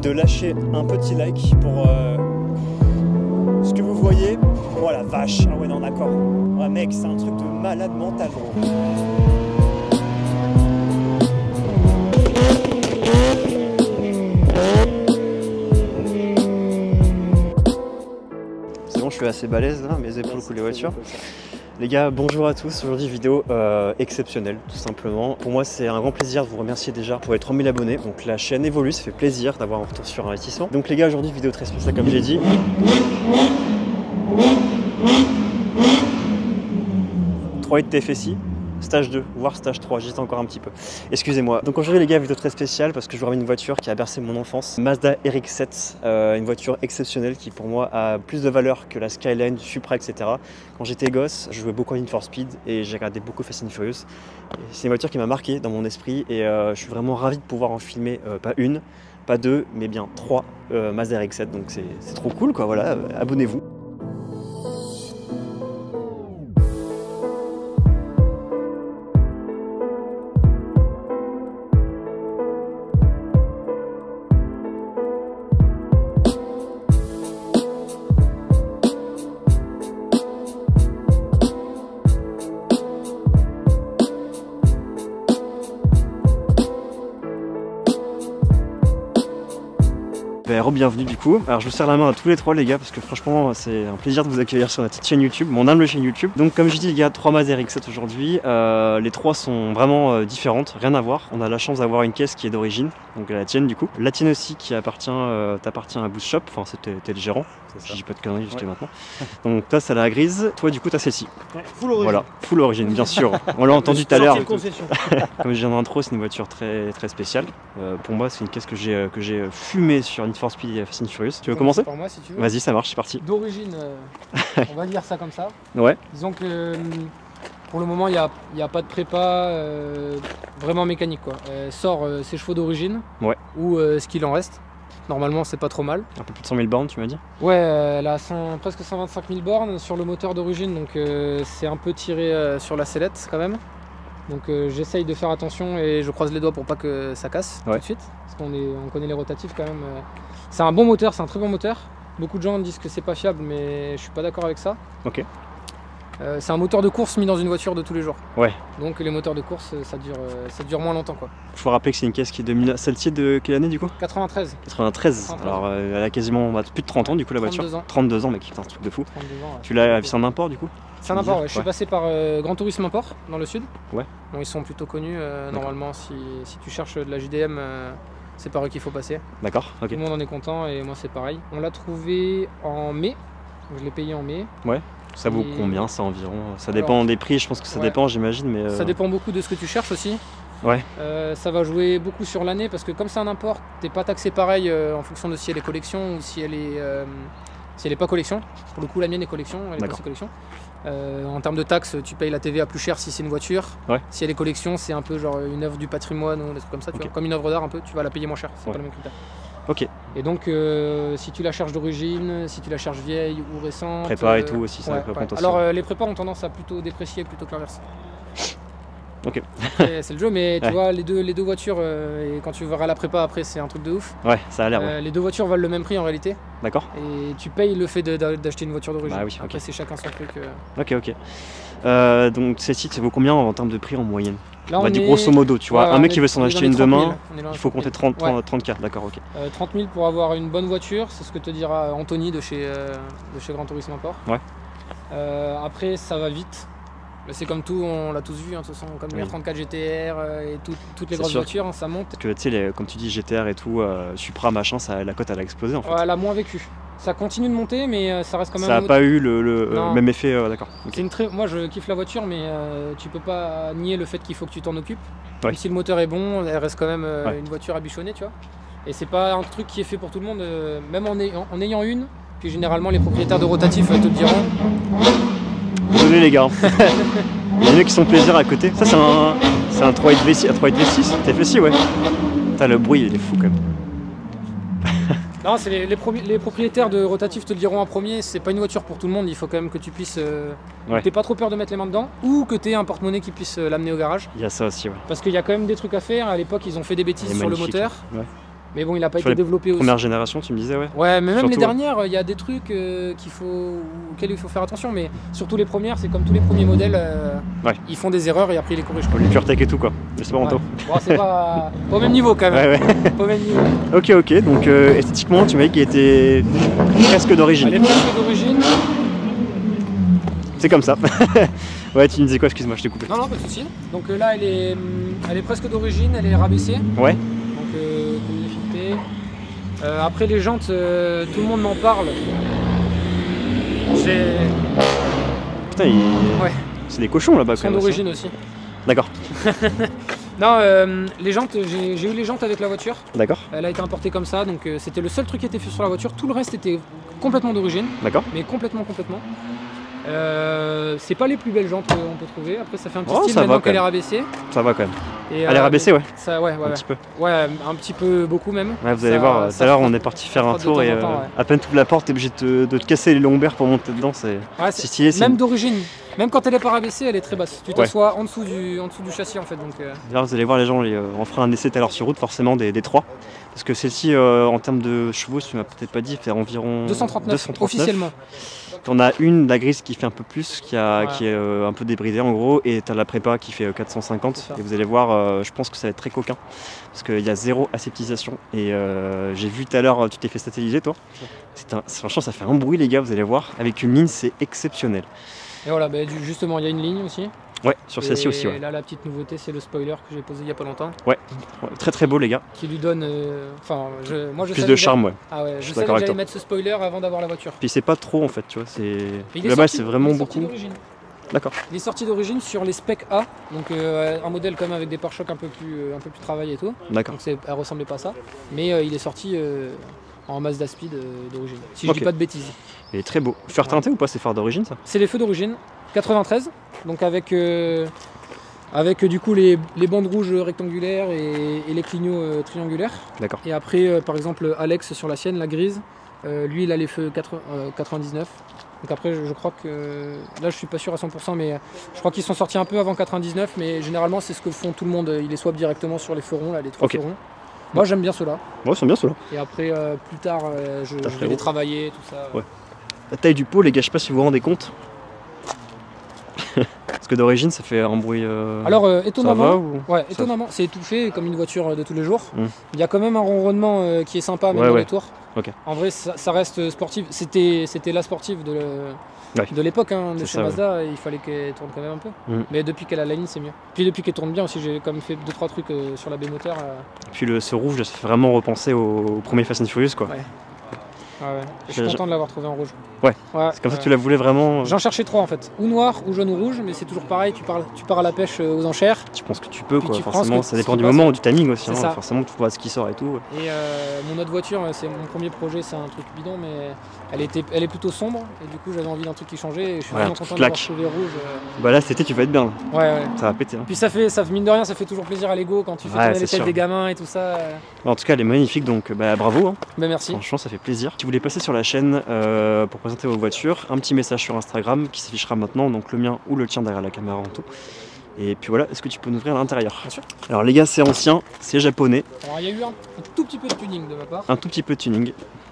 de lâcher un petit like pour ce que vous voyez. Oh la vache, ah ouais non d'accord. Ouais mec, c'est un truc de malade mental gros. C'est bon, je suis assez balèze là, mes épaules coulent les voitures. Les gars, bonjour à tous. Aujourd'hui, vidéo exceptionnelle, tout simplement. Pour moi, c'est un grand plaisir de vous remercier déjà pour les 3000 abonnés. Donc, la chaîne évolue, ça fait plaisir d'avoir un retour sur investissement. Donc, les gars, aujourd'hui, vidéo très spéciale, comme j'ai dit. 3 de TFSI. Stage 2, voire stage 3, j'hésite encore un petit peu. Excusez-moi. Donc aujourd'hui les gars, vidéo très spéciale parce que je vous ramène une voiture qui a bercé mon enfance. Mazda RX-7, une voiture exceptionnelle qui pour moi a plus de valeur que la Skyline, Supra, etc. Quand j'étais gosse, je jouais beaucoup à Need for Speed et j'ai regardé beaucoup Fast and Furious. C'est une voiture qui m'a marqué dans mon esprit et je suis vraiment ravi de pouvoir en filmer pas une, pas deux, mais bien 3 Mazda RX-7. Donc c'est trop cool quoi, voilà, abonnez-vous. Bienvenue du coup. Alors je vous serre la main à tous les 3 les gars parce que franchement c'est un plaisir de vous accueillir sur ma petite chaîne YouTube, mon humble chaîne YouTube. Donc comme je dis les gars, 3 Mazda RX-7 aujourd'hui. Les 3 sont vraiment différentes, rien à voir. On a la chance d'avoir une caisse qui est d'origine, donc la tienne du coup. La tienne aussi qui appartient, t'appartient à Boost Shop, enfin t'es le gérant. Je dis pas de conneries jusqu'à maintenant. Donc toi c'est la grise, toi du coup t'as celle-ci. Ouais, full origine. Voilà, full origine bien sûr. On l'a entendu tout à l'heure. Comme je viens d'intro, c'est une voiture très spéciale. Pour moi c'est une caisse que j'ai fumée sur Need for Speed et Fast and Furious. Tu veux commencer? Pour moi si tu veux. Vas-y, ça marche, c'est parti. D'origine, on va dire ça comme ça. Ouais. Disons que pour le moment il n'y a pas de prépa vraiment mécanique quoi. Elle sort ses chevaux d'origine, ouais. Ou ce qu'il en reste. Normalement c'est pas trop mal. Un peu plus de 100 000 bornes tu m'as dit? Ouais, elle a presque 125 000 bornes sur le moteur d'origine, donc c'est un peu tiré sur la sellette quand même. Donc j'essaye de faire attention et je croise les doigts pour pas que ça casse tout de suite. Parce qu'on connaît les rotatifs quand même. C'est un bon moteur, c'est un très bon moteur. Beaucoup de gens disent que c'est pas fiable mais je suis pas d'accord avec ça. Ok. C'est un moteur de course mis dans une voiture de tous les jours. Ouais. Donc les moteurs de course ça dure moins longtemps quoi. Je vous rappelle que c'est une caisse qui est 2000. Celle-ci de quelle année du coup? 93. 93. Alors elle a quasiment plus de 30 ans du coup la voiture. 32 ans. 32 ans mec, c'est un truc de fou. 32 ans, ouais. Tu l'as vu, c'est un import du coup? C'est un import, ouais. Je suis passé par Grand Tourisme Import dans le sud. Ouais. Bon, ils sont plutôt connus normalement si tu cherches de la JDM. C'est par eux qu'il faut passer. D'accord, ok. Tout le monde en est content et moi c'est pareil. On l'a trouvé en mai, je l'ai payé en mai. Ouais. Ça vaut combien ça environ? Ça dépend des prix, je pense que ça dépend j'imagine. Mais ça dépend beaucoup de ce que tu cherches aussi. Ouais. Ça va jouer beaucoup sur l'année parce que comme c'est un import, t'es pas taxé pareil en fonction de si elle est collection ou si elle est pas collection. Pour le coup la mienne est collection, elle est pas collection. En termes de taxes, tu payes la TVA plus cher si c'est une voiture. Ouais. Si elle est collection, c'est un peu genre une œuvre du patrimoine ou des trucs comme ça, tu vois, comme une œuvre d'art un peu, tu vas la payer moins cher, c'est pas le même critère. Ok. Et donc si tu la cherches d'origine, si tu la cherches vieille ou récente. Prépa et tout aussi, ça compte aussi. Alors les prépas ont tendance à plutôt déprécier plutôt que l'inverse. Ok. C'est le jeu, mais tu vois, les deux voitures, et quand tu verras la prépa après, c'est un truc de ouf. Ouais, ça a l'air. Ouais. Les deux voitures valent le même prix en réalité. D'accord. Et tu payes le fait d'acheter une voiture d'origine. Bah oui, après, c'est chacun son truc. Ok. Donc celle-ci, ça vaut combien en termes de prix en moyenne? Là, on dit grosso modo, tu vois, un mec qui veut s'en acheter une demain, il faut compter 30K, d'accord, ok. 30 000 pour avoir une bonne voiture, c'est ce que te dira Anthony de chez Grand Tourisme Import. Ouais. Après, ça va vite. C'est comme tout, on l'a tous vu, hein, de toute façon, comme les R34 GTR et toutes les grosses voitures, hein, ça monte. Parce que tu sais, comme tu dis, GTR et tout, Supra, machin, la cote elle a explosé en fait. Ouais, elle a moins vécu. Ça continue de monter, mais ça reste quand même. Ça n'a pas eu le même effet, d'accord. Okay. Moi je kiffe la voiture, mais tu peux pas nier le fait qu'il faut que tu t'en occupes. Ouais. Même si le moteur est bon, elle reste quand même une voiture à bichonner, tu vois. Et c'est pas un truc qui est fait pour tout le monde, même en ayant une. Puis généralement, les propriétaires de rotatifs te le diront. Désolé les gars. Il y en a qui sont plaisir à côté. Ça c'est un 3.8 V6, TFSI ouais. Putain le bruit il est fou quand même. Non, c'est les propriétaires de rotatifs te le diront en premier, c'est pas une voiture pour tout le monde, il faut quand même que tu puisses... T'aies pas trop peur de mettre les mains dedans, ou que tu aies un porte-monnaie qui puisse l'amener au garage. Il y a ça aussi, ouais. Parce qu'il y a quand même des trucs à faire, à l'époque ils ont fait des bêtises sur le moteur. Ouais. Mais bon, il n'a pas Sur été les développé aussi. Première génération, tu me disais, ouais. Ouais, mais même Surtout, les dernières, il y a des trucs auxquels il faut faire attention. Mais surtout les premières, c'est comme tous les premiers modèles, ils font des erreurs et après ils les corrigent. Les PureTech et tout, quoi. Mais c'est pas Ouais. Anto. Bon, c'est pas au même niveau quand même. Ouais. Pas au même niveau. Ok, donc esthétiquement, tu m'as dit qu'il était presque d'origine. Elle est presque d'origine. C'est comme ça. Ouais, tu me disais quoi? Excuse-moi, je t'ai coupé. Non, pas de souci. Donc là, elle est presque d'origine, elle est rabaissée. Ouais. Donc, comme défileté. Après, les jantes, tout le monde m'en parle. Putain, Ouais. c'est des cochons là-bas Elles quand sont même. d'origine aussi. D'accord. Non, les jantes, j'ai eu les jantes avec la voiture. D'accord. Elle a été importée comme ça, donc c'était le seul truc qui était fait sur la voiture. Tout le reste était complètement d'origine, D'accord. mais complètement. C'est pas les plus belles jantes qu'on peut trouver. Après, ça fait un petit Oh, style ça va maintenant quand qu'elle est même. rabaissée. Ça va quand même. Et, Elle est rabaissée, ouais. Ça, ouais. Un petit peu. Ouais, un petit peu, beaucoup même. Ouais, vous allez Ça- voir, tout ça à l'heure frotte- on est parti faire un frotte de tour temps et en temps, ouais. à peine tu ouvres la porte, t'es obligé de te casser les lombaires pour monter dedans. C'est Ouais, c'est stylé. c'est même une- d'origine. Même quand elle est pas rabaissée, elle est très basse. Tu Ouais. t'assois en dessous du châssis en fait. Donc, D'ailleurs, vous allez voir les gens, on fera un essai tout à l'heure sur route, forcément des 3. Parce que celle-ci, en termes de chevaux, tu m'as peut-être pas dit, fait environ 239 officiellement. T'en as une, la grise, qui fait un peu plus, qui est Ouais. un peu débridée en gros, et t'as la prépa qui fait 450. C'est ça. Et vous allez voir, je pense que ça va être très coquin, parce qu'il y a zéro aseptisation. Et j'ai vu tout à l'heure, tu t'es fait satelliser toi. Franchement, ça fait un bruit les gars, vous allez voir. Avec une ligne, c'est exceptionnel. Et voilà, justement, il y a une ligne aussi. Ouais, sur celle-ci Et aussi. Ouais. là, la petite nouveauté, c'est le spoiler que j'ai posé il y a pas longtemps, Ouais, très très beau les gars. qui lui donne. Enfin, moi je Plus savais de que charme, ouais. Ah ouais, Je je suis savais d'accord que avec j'allais toi. mettre ce spoiler avant d'avoir la voiture. Puis c'est pas trop en fait, tu vois. C'est Et là-bas, c'est vraiment il est sorti beaucoup. d'origine. D'accord. Il est sorti d'origine sur les Spec A, donc un modèle quand même avec des pare-chocs un peu plus travaillés et tout. D'accord. Donc elle ressemblait pas à ça. Mais il est sorti en Mazda Speed d'origine, si je Ok. dis pas de bêtises. Il est très beau. Fer teinté ou pas? C'est phare d'origine ça? C'est les feux d'origine, 93, donc avec du coup les bandes rouges rectangulaires et les clignots triangulaires. D'accord. Et après, par exemple, Alex sur la sienne, la grise, lui il a les feux 99. Donc après, je crois que. Là, je suis pas sûr à 100%, mais je crois qu'ils sont sortis un peu avant 99. Mais généralement, c'est ce que font tout le monde. Ils les swap directement sur les feux ronds, là, les 3 Ok. feux ronds. Moi, j'aime bien ceux-là. Ouais, ils sont bien ceux-là. Et après, plus tard, je vais frérot. les travailler, tout ça. Ouais. La taille du pot, les gars, je sais pas si vous vous rendez compte. Parce que d'origine, ça fait un bruit. Alors, ça va étonnamment, ou... ouais, étonnamment, c'est étouffé comme une voiture de tous les jours. Mm. Il y a quand même un ronronnement qui est sympa, même Ouais, dans ouais. les tours. Ok. En vrai, ça reste sportif. C'était la sportive Ouais. de l'époque, hein, de C'est chez ça, Mazda. Il fallait qu'elle tourne quand même un peu. Mm. Mais depuis qu'elle a la ligne, c'est mieux. Puis depuis qu'elle tourne bien aussi, j'ai quand même fait 2-3 trucs sur la B-moteur. Puis ce rouge, ça fait vraiment repenser au premier Fast and Furious quoi. Ouais. Ah ouais. Je suis J'ai- content de l'avoir trouvé en rouge. Ouais. C'est Comme ça, tu la voulais vraiment. J'en cherchais 3 en fait. Ou noir, ou jaune, ou rouge, mais c'est toujours pareil. Tu pars à la pêche aux enchères. Tu penses que tu peux Puis quoi. tu prends Forcément, ce ça qui dépend du passe. moment, du timing aussi. C'est Hein. ça. Forcément, tu vois ce qui sort et tout. Et mon autre voiture, c'est mon premier projet, c'est un truc bidon, mais elle est plutôt sombre. Et du coup, j'avais envie d'un truc qui changeait. Et je suis Ouais, vraiment un truc content qui d'avoir claque. trouvé rouge. Bah là, cet été, tu vas être bien. Là. Ouais. Ça va péter. Hein. Puis mine de rien, ça fait toujours plaisir à l'ego quand tu fais Ouais, tourner c'est les têtes sûr. des gamins et tout ça. En tout cas, elle est magnifique, donc bravo. Hein. Ben merci. Franchement, ça fait plaisir. Si vous voulez passer sur la chaîne pour présenter vos voitures, un petit message sur Instagram qui s'affichera maintenant, donc le mien ou le tien derrière la caméra en tout. Et puis voilà, est-ce que tu peux nous ouvrir à l'intérieur? Bien sûr. Alors les gars, c'est ancien, c'est japonais, Alors il y a eu un tout petit peu de tuning de ma part. un tout petit peu de tuning,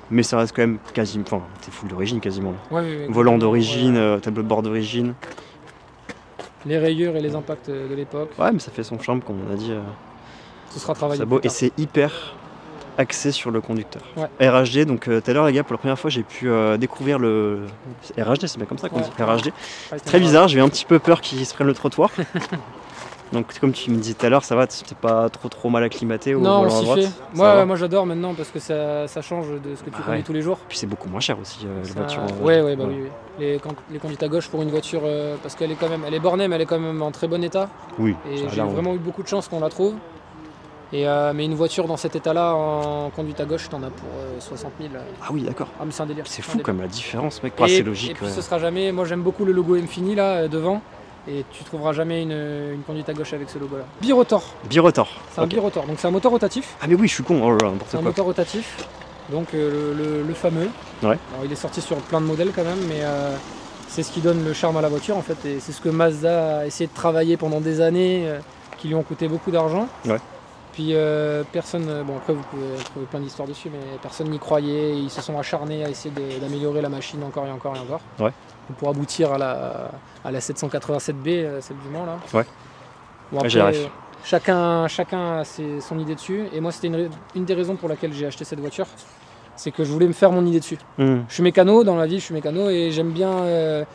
mais ça reste quand même quasiment. Enfin, t'es full d'origine quasiment. Ouais. Volant d'origine, Ouais. tableau de bord d'origine. Les rayures et les impacts de l'époque. Ouais, mais ça fait son charme, comme on a dit. Ce sera travaillé. C'est beau plus et tard. c'est hyper axé sur le conducteur. Ouais. RHD, donc tout à l'heure les gars, pour la première fois j'ai pu découvrir le RHD, c'est bien comme ça qu'on Ouais. dit, RHD. Ouais, c'est Très grave. bizarre, j'ai eu un petit peu peur qu'il se prenne le trottoir. Donc comme tu me disais tout à l'heure, ça va, t'es pas trop mal acclimaté au Non, on volant à s'y droite. fait. Ça va. Moi j'adore maintenant parce que ça change de ce que tu Ah connais ouais. tous les jours. Puis c'est beaucoup moins cher aussi les Ça- voitures. Ouais, bah oui. Les conduites à gauche pour une voiture, parce qu'elle est quand même, elle est bornée, mais elle est quand même en très bon état. Oui, Et ça a j'ai l'air, vraiment eu beaucoup de chance qu'on la trouve. Mais une voiture dans cet état-là, en conduite à gauche, t'en as pour 60 000. Ah oui, d'accord. Ah, mais c'est un délire. C'est un fou délire. comme la différence, mec. Et, c'est et logique. puis ouais. ce sera jamais. Moi j'aime beaucoup le logo Infini là devant. Et tu trouveras jamais une conduite à gauche avec ce logo-là. Birotor. Birotor. C'est un Ok. birotor. Donc c'est un moteur rotatif. Ah mais oui, je suis con. Oh là là, n'importe C'est un quoi. moteur rotatif. Donc le fameux. Ouais. Alors, il est sorti sur plein de modèles quand même, mais c'est ce qui donne le charme à la voiture en fait. Et c'est ce que Mazda a essayé de travailler pendant des années, qui lui ont coûté beaucoup d'argent. Ouais. Puis personne, bon après vous pouvez trouver plein d'histoires dessus, mais personne n'y croyait, ils se sont acharnés à essayer d'améliorer la machine encore et encore et encore. Ouais. Pour aboutir à la 787B, celle du Mans là. Ouais. Bon, après, chacun a son idée dessus, et moi c'était une des raisons pour laquelle j'ai acheté cette voiture, c'est que je voulais me faire mon idée dessus. Je suis mécano, dans la vie je suis mécano, et j'aime bien...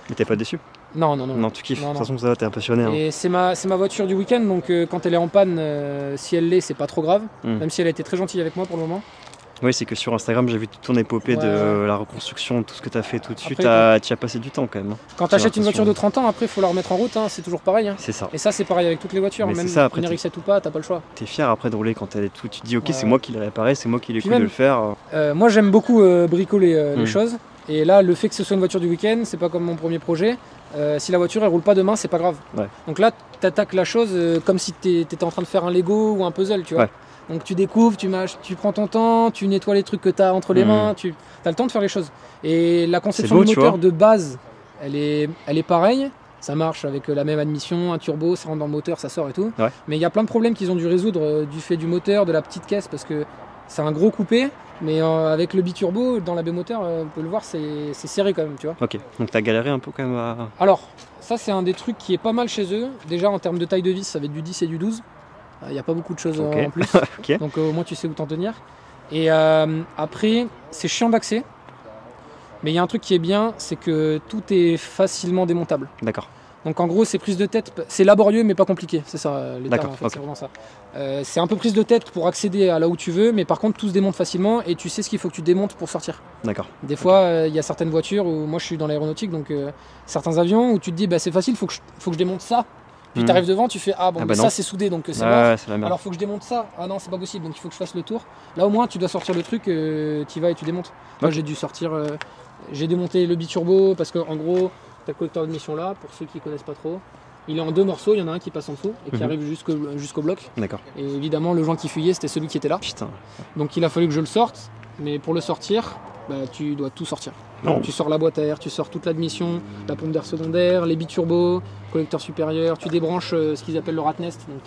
Mais t'es pas déçu? Non, tu kiffes, de toute façon ça va, t'es un passionné. Hein. Et c'est ma voiture du week-end, donc quand elle est en panne, si elle l'est, c'est pas trop grave, même si elle a été très gentille avec moi pour le moment. Oui, c'est que sur Instagram, j'ai vu toute ton épopée de la reconstruction, tout ce que tu as fait tout de suite. Tu as passé du temps quand même. Quand tu achètes une voiture de 30 ans, après, il faut la remettre en route, hein, c'est toujours pareil. Hein. C'est ça. Et ça, c'est pareil avec toutes les voitures, mais même ça, après, une RX-7 ou pas, t'as pas le choix. Tu es fier après de rouler quand elle est toute. Tu te dis, ok, c'est moi qui l'ai réparé, c'est moi qui l'ai cool de le faire. Moi, j'aime beaucoup bricoler les choses. Et là, le fait que ce soit une voiture du week-end, c'est pas comme mon premier projet. Si la voiture elle roule pas demain, c'est pas grave. Ouais. Donc là, tu attaques la chose comme si tu étais en train de faire un Lego ou un puzzle, tu vois. Ouais. Donc tu découvres, tu prends ton temps, tu nettoies les trucs que tu as entre les mains, tu as le temps de faire les choses. Et la conception du moteur de base, elle est pareille. Ça marche avec la même admission, un turbo, ça rentre dans le moteur, ça sort et tout. Ouais. Mais il y a plein de problèmes qu'ils ont dû résoudre du fait du moteur, de la petite caisse, parce que c'est un gros coupé. Mais avec le biturbo, dans la B-moteur, vous pouvez le voir, c'est serré quand même, tu vois. Ok, donc tu as galéré un peu quand même à... Alors, ça c'est un des trucs qui est pas mal chez eux. Déjà en termes de taille de vis, ça va être du 10 et du 12. Il n'y a pas beaucoup de choses en plus. Donc au moins tu sais où t'en tenir. Et après, c'est chiant d'accès. Mais il y a un truc qui est bien, c'est que tout est facilement démontable. D'accord. Donc en gros, c'est prise de tête, c'est laborieux mais pas compliqué, c'est ça les termes en fait, c'est vraiment ça. C'est un peu prise de tête pour accéder à là où tu veux, mais par contre tout se démonte facilement et tu sais ce qu'il faut que tu démontes pour sortir. D'accord. Des fois, il y a certaines voitures où moi je suis dans l'aéronautique, donc certains avions où tu te dis bah, c'est facile, faut que je démonte ça. Puis tu arrives devant, tu fais ah bon, ça c'est soudé donc c'est mort. Alors faut que je démonte ça. Ah non, c'est pas possible, donc il faut que je fasse le tour. Là au moins tu dois sortir le truc, tu y vas et tu démontes. Moi j'ai dû sortir, j'ai démonté le biturbo parce que en gros. Le collecteur de mission là, pour ceux qui ne connaissent pas trop, il est en deux morceaux, il y en a un qui passe en dessous et qui arrive jusqu'au bloc. D'accord. Et évidemment, le joint qui fuyait, c'était celui qui était là. Putain. Donc il a fallu que je le sorte, mais pour le sortir, bah, tu dois tout sortir. Donc, tu sors la boîte à air, tu sors toute l'admission, la pompe d'air secondaire, les biturbos, collecteur supérieur, tu débranches ce qu'ils appellent le rat nest. Donc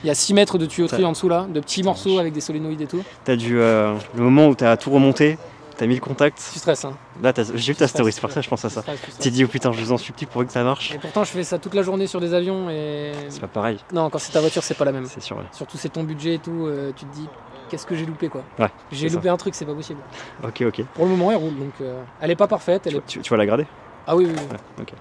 il y a 6 mètres de tuyauterie en dessous là, de petits morceaux avec des solénoïdes et tout. T'as dû, le moment où tu as tout remonté, t'as mis le contact. Tu stresses hein. Là j'ai vu ta story, c'est pour ça que je pense à ça. Tu t'es dit oh putain je vous en supplie pour que ça marche. Et pourtant je fais ça toute la journée sur des avions et... C'est pas pareil. Non, quand c'est ta voiture c'est pas la même. C'est sûr. Ouais. Surtout c'est ton budget et tout, tu te dis qu'est-ce que j'ai loupé quoi. Ouais, j'ai loupé un truc, c'est pas possible. Ok. Pour le moment elle roule donc elle est pas parfaite. Tu vas la grader? Ah oui. Ouais, okay.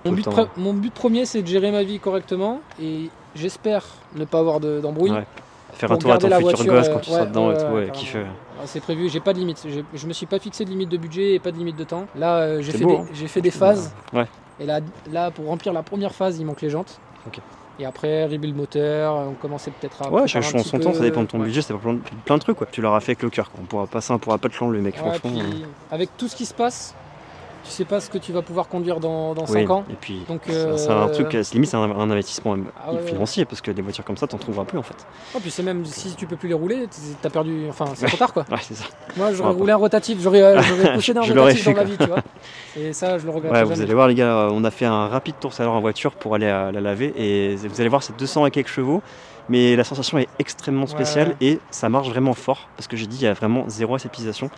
Mon but premier c'est de gérer ma vie correctement et j'espère ne pas avoir d'embrouille. Ouais. Faire un tour à ton futur gosse quand tu seras dedans et tout, kiffer. C'est prévu, j'ai pas de limite. Je me suis pas fixé de limite de budget et pas de limite de temps. Là, j'ai fait des phases. Ouais. Et là, pour remplir la première phase, il manque les jantes. Okay. Et après, rebuild moteur, on commençait peut-être à. Ouais, chaque chose en son temps, ça dépend de ton budget, c'est plein de trucs quoi. Tu l'auras fait avec le cœur. On pourra pas te l'enlever, mec, franchement. Avec tout ce qui se passe, tu sais pas ce que tu vas pouvoir conduire dans 5 ans. Et puis, c'est un truc, limite, c'est un investissement financier parce que des voitures comme ça, t'en trouveras plus en fait. Oh, puis c'est même si tu peux plus les rouler, t'as perdu. Enfin, c'est trop tard quoi. Ouais, c'est ça. Moi, j'aurais roulé un rotatif, j'aurais possédé un rotatif dans ma vie, tu vois. Et ça, je le regrette. Ouais, vous allez voir, les gars, on a fait un rapide tour tout à l'heure en voiture pour aller la laver et vous allez voir, c'est 200 et quelques chevaux. Mais la sensation est extrêmement spéciale et ça marche vraiment fort parce que j'ai dit il y a vraiment zéro aseptisation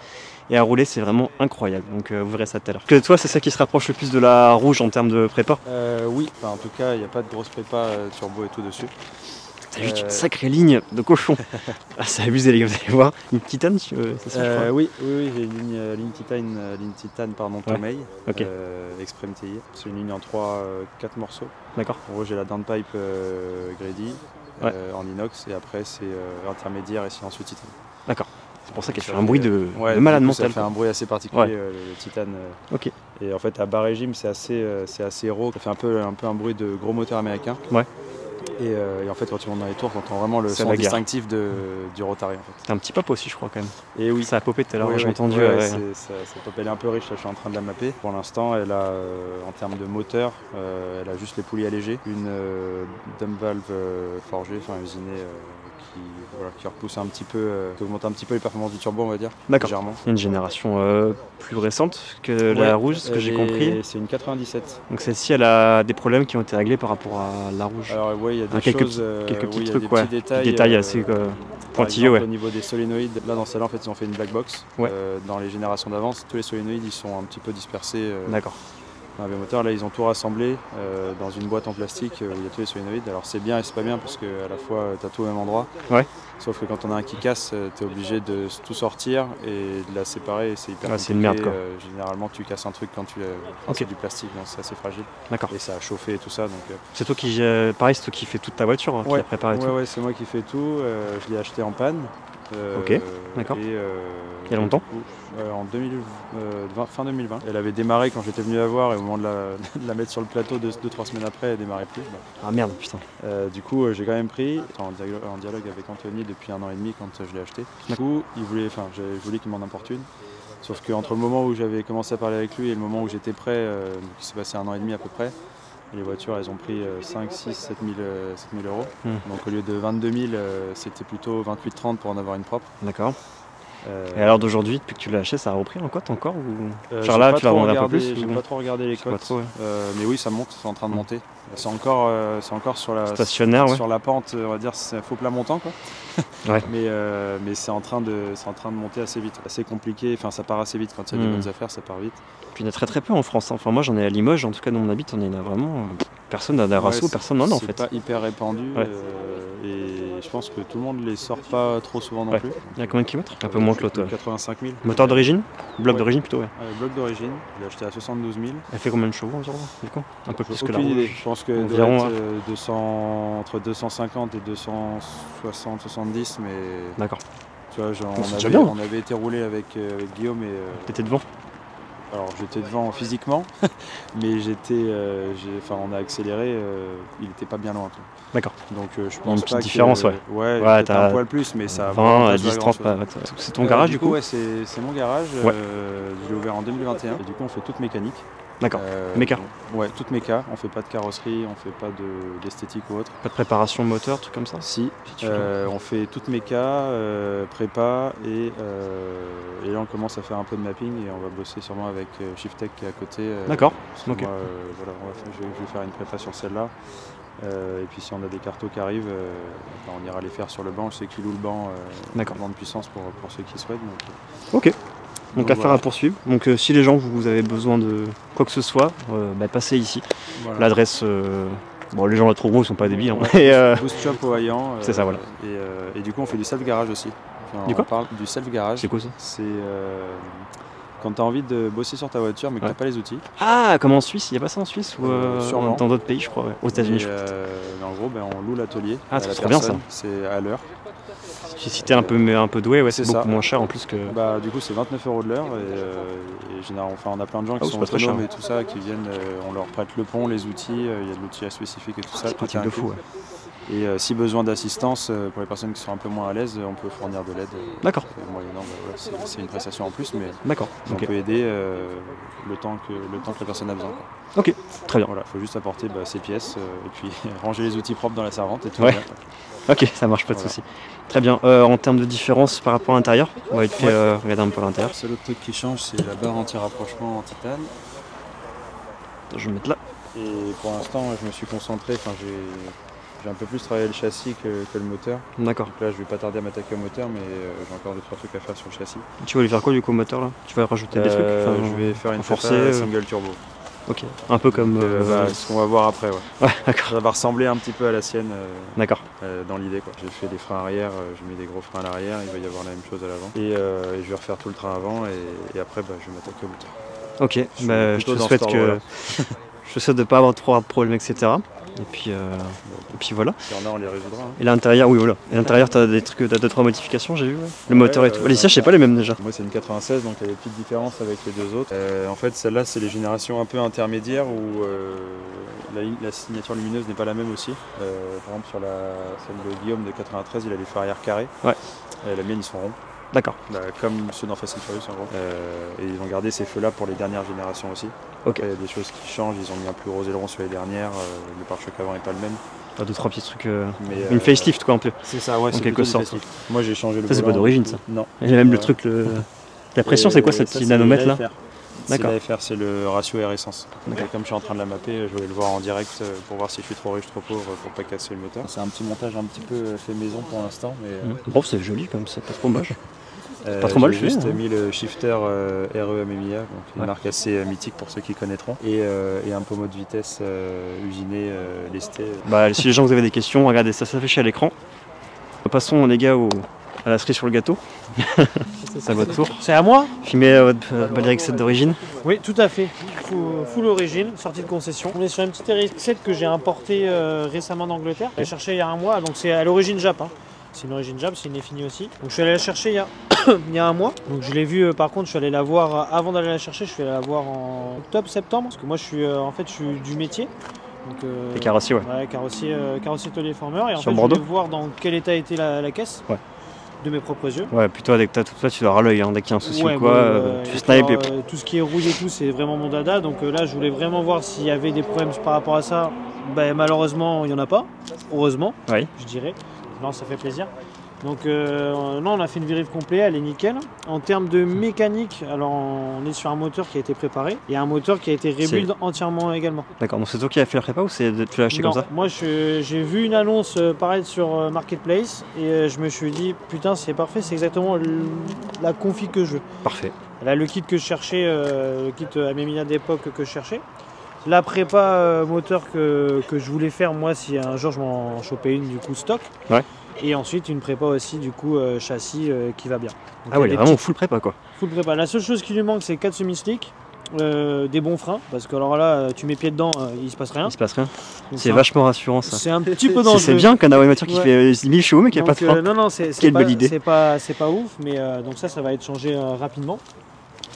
et à rouler c'est vraiment incroyable, donc vous verrez ça tout à l'heure. Que toi c'est ça qui se rapproche le plus de la rouge en termes de prépa? Oui, enfin, en tout cas il n'y a pas de grosse prépa turbo et tout dessus. T'as juste une sacrée ligne de cochon. C'est abusé les gars, vous allez voir. Une titane, c'est ça je crois. Oui, j'ai une ligne titane Tomei, exprès MTI. C'est une ligne en 4 morceaux. D'accord. En gros j'ai la downpipe Grady. En inox et après c'est intermédiaire et c'est ensuite titane. D'accord. C'est pour ça qu'elle fait un bruit de malade mental. Ça fait un bruit assez particulier le titane. Ok. Et en fait à bas régime c'est assez raw. Ça fait un peu un bruit de gros moteur américain. Ouais. Et en fait quand tu montes dans les tours, tu entends vraiment le son distinctif du Rotary en fait. T'as un petit pop aussi je crois quand même. Et oui. Ça a popé tout à l'heure, j'ai entendu. Ça pop, elle est un peu riche, là, je suis en train de la mapper. Pour l'instant elle a en termes de moteur, elle a juste les poulies allégées, une dump valve forgée, enfin usinée qui repousse un petit peu, qui augmente un petit peu les performances du turbo on va dire. D'accord. Il y a une génération plus récente que la rouge, ce que j'ai compris. C'est une 97. Donc celle-ci elle a des problèmes qui ont été réglés par rapport à la rouge. Alors il y a des quelques petits trucs, des petits détails assez pointilleux, exemple, au niveau des solénoïdes, là dans celle-là en fait ils ont fait une black box. Ouais. Dans les générations d'avance, tous les solénoïdes ils sont un petit peu dispersés D'accord. dans la moteur. Là ils ont tout rassemblé dans une boîte en plastique où il y a tous les solénoïdes. Alors c'est bien et c'est pas bien parce qu'à la fois tu as tout au même endroit. Ouais. Sauf que quand on a un qui casse, tu es obligé de tout sortir et de la séparer et c'est hyper compliqué. C'est une merde quoi. Généralement tu casses un truc quand c'est du plastique, donc c'est assez fragile. D'accord. Et ça a chauffé et tout ça. C'est toi qui, pareil, c'est toi qui fais toute ta voiture, hein, qui a préparé tout. Ouais, c'est moi qui fais tout. Je l'ai acheté en panne. Ok, d'accord. Il y a longtemps en fin 2020. Elle avait démarré quand j'étais venu la voir et au moment de la mettre sur le plateau 2-3 semaines après, elle démarrait plus. Ah merde, putain. Du coup, j'ai quand même pris, en dialogue avec Anthony depuis 1 an et demi quand je l'ai acheté. Du coup, je voulais qu'il m'en importe une. Sauf qu'entre le moment où j'avais commencé à parler avec lui et le moment où j'étais prêt, il s'est passé 1 an et demi à peu près, les voitures elles ont pris 5, 6, 7 000 euros. Donc au lieu de 22 000, c'était plutôt 28-30 pour en avoir une propre. D'accord. Et alors d'aujourd'hui, depuis que tu l'as acheté, ça a repris en cote encore ou... Genre là, tu vas vendre un peu plus J'ai pas trop regardé les cotes. Mais oui, ça monte, c'est en train de monter. C'est encore sur la stationnaire, sur la pente, on va dire, c'est faux plat montant quoi. Ouais. Mais c'est en train de monter assez vite. Assez compliqué, enfin ça part assez vite quand il y a des bonnes affaires, ça part vite. Puis il y en a très peu en France. Enfin moi j'en ai à Limoges, en tout cas dans mon habite, on en a vraiment. Personne n'a d'Arasso, personne n'en a en fait. C'est pas hyper répandu et je pense que tout le monde les sort pas trop souvent non plus. Il y a combien de kilomètres? Un peu moins que l'autre. 85 000. Moteur d'origine? Bloc d'origine plutôt, ouais. Bloc d'origine, je l'ai acheté à 72 000. Elle fait combien de chevaux environ du coup? Un peu plus que la idée. Je pense que environ, entre 250 et 260, 70, mais. D'accord. Tu vois, on avait été roulé avec Guillaume et. T'étais devant? Alors j'étais devant physiquement, mais on a accéléré, il était pas bien loin. D'accord. Donc je pense une petite pas différence, ouais, t'as un poil plus, mais ça 20 à 10, 30, c'est ton garage du coup? Ouais, c'est mon garage, je l'ai ouvert en 2021, et du coup on fait toute mécanique. D'accord, méca? Ouais, toute méca, on fait pas de carrosserie, on fait pas d'esthétique ou autre. Pas de préparation moteur, truc comme ça? Si, on fait toute méca, prépa, et là on commence à faire un peu de mapping et on va bosser sûrement avec Shifttech qui est à côté. D'accord, ok. Je vais faire une prépa sur celle-là. Et puis si on a des cartos qui arrivent, on ira les faire sur le banc. Je sais qu'il loue le banc de puissance pour ceux qui souhaitent. Ok. Donc affaire à poursuivre. Donc si les gens vous avez besoin de quoi que ce soit, passez ici. Voilà. L'adresse, les gens la trouveront, ils sont pas débiles. Hein. Boost Shop au Hayan. C'est ça, voilà. Et du coup on fait du self-garage aussi. Du quoi? On parle du self-garage. C'est quoi ça? C'est quand tu as envie de bosser sur ta voiture mais que tu n'as pas les outils. Ah, comme en Suisse, il n'y a pas ça en Suisse ou dans d'autres pays je crois, aux États-Unis. En gros, on loue l'atelier. Ah, c'est trop bien ça. C'est à l'heure. Si t'es un peu doué, c'est beaucoup moins cher en plus que. Du coup, c'est 29 € de l'heure et généralement, on a plein de gens qui sont autonomes et tout ça, qui viennent, on leur prête le pont, les outils, il y a de l'outil spécifique et tout ça. C'est de fou. Et si besoin d'assistance pour les personnes qui sont un peu moins à l'aise, on peut fournir de l'aide. D'accord. Moyennant, c'est une prestation en plus, mais on peut aider le temps que la personne a besoin. Ok, très bien. Voilà, il faut juste apporter ses pièces et puis ranger les outils propres dans la servante et tout. Ouais. Ok, ça marche, pas de souci. Très bien. En termes de différence par rapport à l'intérieur, on va vite fait regarder un peu l'intérieur. Le seul autre truc qui change, c'est la barre anti-rapprochement en titane. Je vais mettre là. Et pour l'instant, je me suis concentré, j'ai un peu plus travaillé le châssis que le moteur. D'accord. Donc là, je vais pas tarder à m'attaquer au moteur, mais j'ai encore 2-3 trucs à faire sur le châssis. Tu vas lui faire quoi du coup au moteur là? Tu vas rajouter des trucs? Je vais faire une prépa single turbo. Ok, un peu comme. Ce qu'on va voir après, ouais d'accord. Ça va ressembler un petit peu à la sienne. D'accord. Dans l'idée, quoi. J'ai fait des freins arrière, j'ai mis des gros freins à l'arrière, il va y avoir la même chose à l'avant. Et je vais refaire tout le train avant et après, je vais m'attaquer au moteur. Ok, je te souhaite je souhaite de ne pas avoir trop de problèmes, etc. Et puis voilà. Si on les résoudra. Hein. Et l'intérieur, oui voilà. Et l'intérieur, t'as des trucs, t'as 2-3 modifications, j'ai vu. Ouais. Le moteur et tout. Les sièges, c'est pas les mêmes déjà. Moi, c'est une 96, donc il y a des petites différences avec les deux autres. En fait, celle-là, c'est les générations un peu intermédiaires où la signature lumineuse n'est pas la même aussi. Par exemple, sur celle de Guillaume de 93, il a les feux arrière carrés. Ouais. La mienne, ils sont ronds. D'accord. Comme ceux dans Fast and Furious en gros. Et ils ont gardé ces feux-là pour les dernières générations aussi. Ok. Il y a des choses qui changent, ils ont mis un plus gros aileron sur les dernières, le pare-choc avant n'est pas le même. 2-3 petits trucs. Une facelift quoi un peu. C'est ça, ouais, en quelque sorte. Moi j'ai changé le ça, c'est pas d'origine ça. Non. Et même le truc, la pression, c'est quoi cette petite nanomètre là? C'est l'AFR, c'est le ratio air essence. Et comme je suis en train de la mapper, je voulais le voir en direct pour voir si je suis trop riche, trop pauvre pour pas casser le moteur. C'est un petit montage un petit peu fait maison pour l'instant. Mais Bon, c'est joli comme c'est pas trop moche. Pas trop mal, j'ai juste mis le shifter RE Amemiya, donc une marque assez mythique pour ceux qui connaîtront, et un pommeau de vitesse usiné, lesté. Bah, si les gens vous avez des questions, regardez, ça s'affiche à l'écran. Passons les gars à la cerise sur le gâteau. C'est à votre tour. C'est à moi? Filmez votre belle RX-7 d'origine. Oui, tout à fait. Full origine, sortie de concession. On est sur une petite RX-7 que j'ai importée récemment d'Angleterre. Je l'ai cherchée il y a un mois, donc c'est à l'origine Jap. C'est une origine Jap, c'est une Effini aussi. Donc je suis allé la chercher il y a un mois. Donc je l'ai vue, par contre, je suis allé la voir avant d'aller la chercher. Je suis allé la voir en octobre, septembre. Parce que moi, je suis du métier. Et carrossier, ouais. Ouais, carrossier tôlier formeur. Et en sur fait, Bordeaux. je voulais voir dans quel état était la caisse. Ouais. De mes propres yeux. Ouais, puis toi, dès que t'as tout ça, tu dois avoir l'œil. Dès qu'il y a un souci ou quoi, tu snipes. Alors, tout ce qui est rouillé et tout, c'est vraiment mon dada. Donc là, je voulais vraiment voir s'il y avait des problèmes par rapport à ça. Ben, malheureusement, il n'y en a pas. Heureusement, je dirais. Non, ça fait plaisir. Donc non, on a fait une vérif complète, elle est nickel. En termes de mécanique, alors on est sur un moteur qui a été préparé et un moteur qui a été rebuild entièrement également. D'accord, donc c'est toi qui as fait la prépa ou tu l'as acheté comme ça? Moi j'ai vu une annonce paraître sur Marketplace et je me suis dit putain c'est parfait, c'est exactement la config que je veux. Parfait. Là le kit que je cherchais, le kit Amemiya d'époque que je cherchais. La prépa moteur que je voulais faire moi si un jour je m'en chopais une du coup stock. Ouais. Et ensuite une prépa aussi du coup châssis qui va bien. Donc, ah ouais, vraiment full prépa quoi. Full prépa. La seule chose qui lui manque c'est 4 semi-slicks, des bons freins, parce que alors là tu mets pied dedans, il se passe rien. Il se passe rien. C'est vachement rassurant ça. C'est un petit peu dangereux. C'est bien qu'on a une voiture qui fait 1000 chevaux mais qui n'a pas de frein. Non, c'est pas ouf, mais donc ça va être changé rapidement.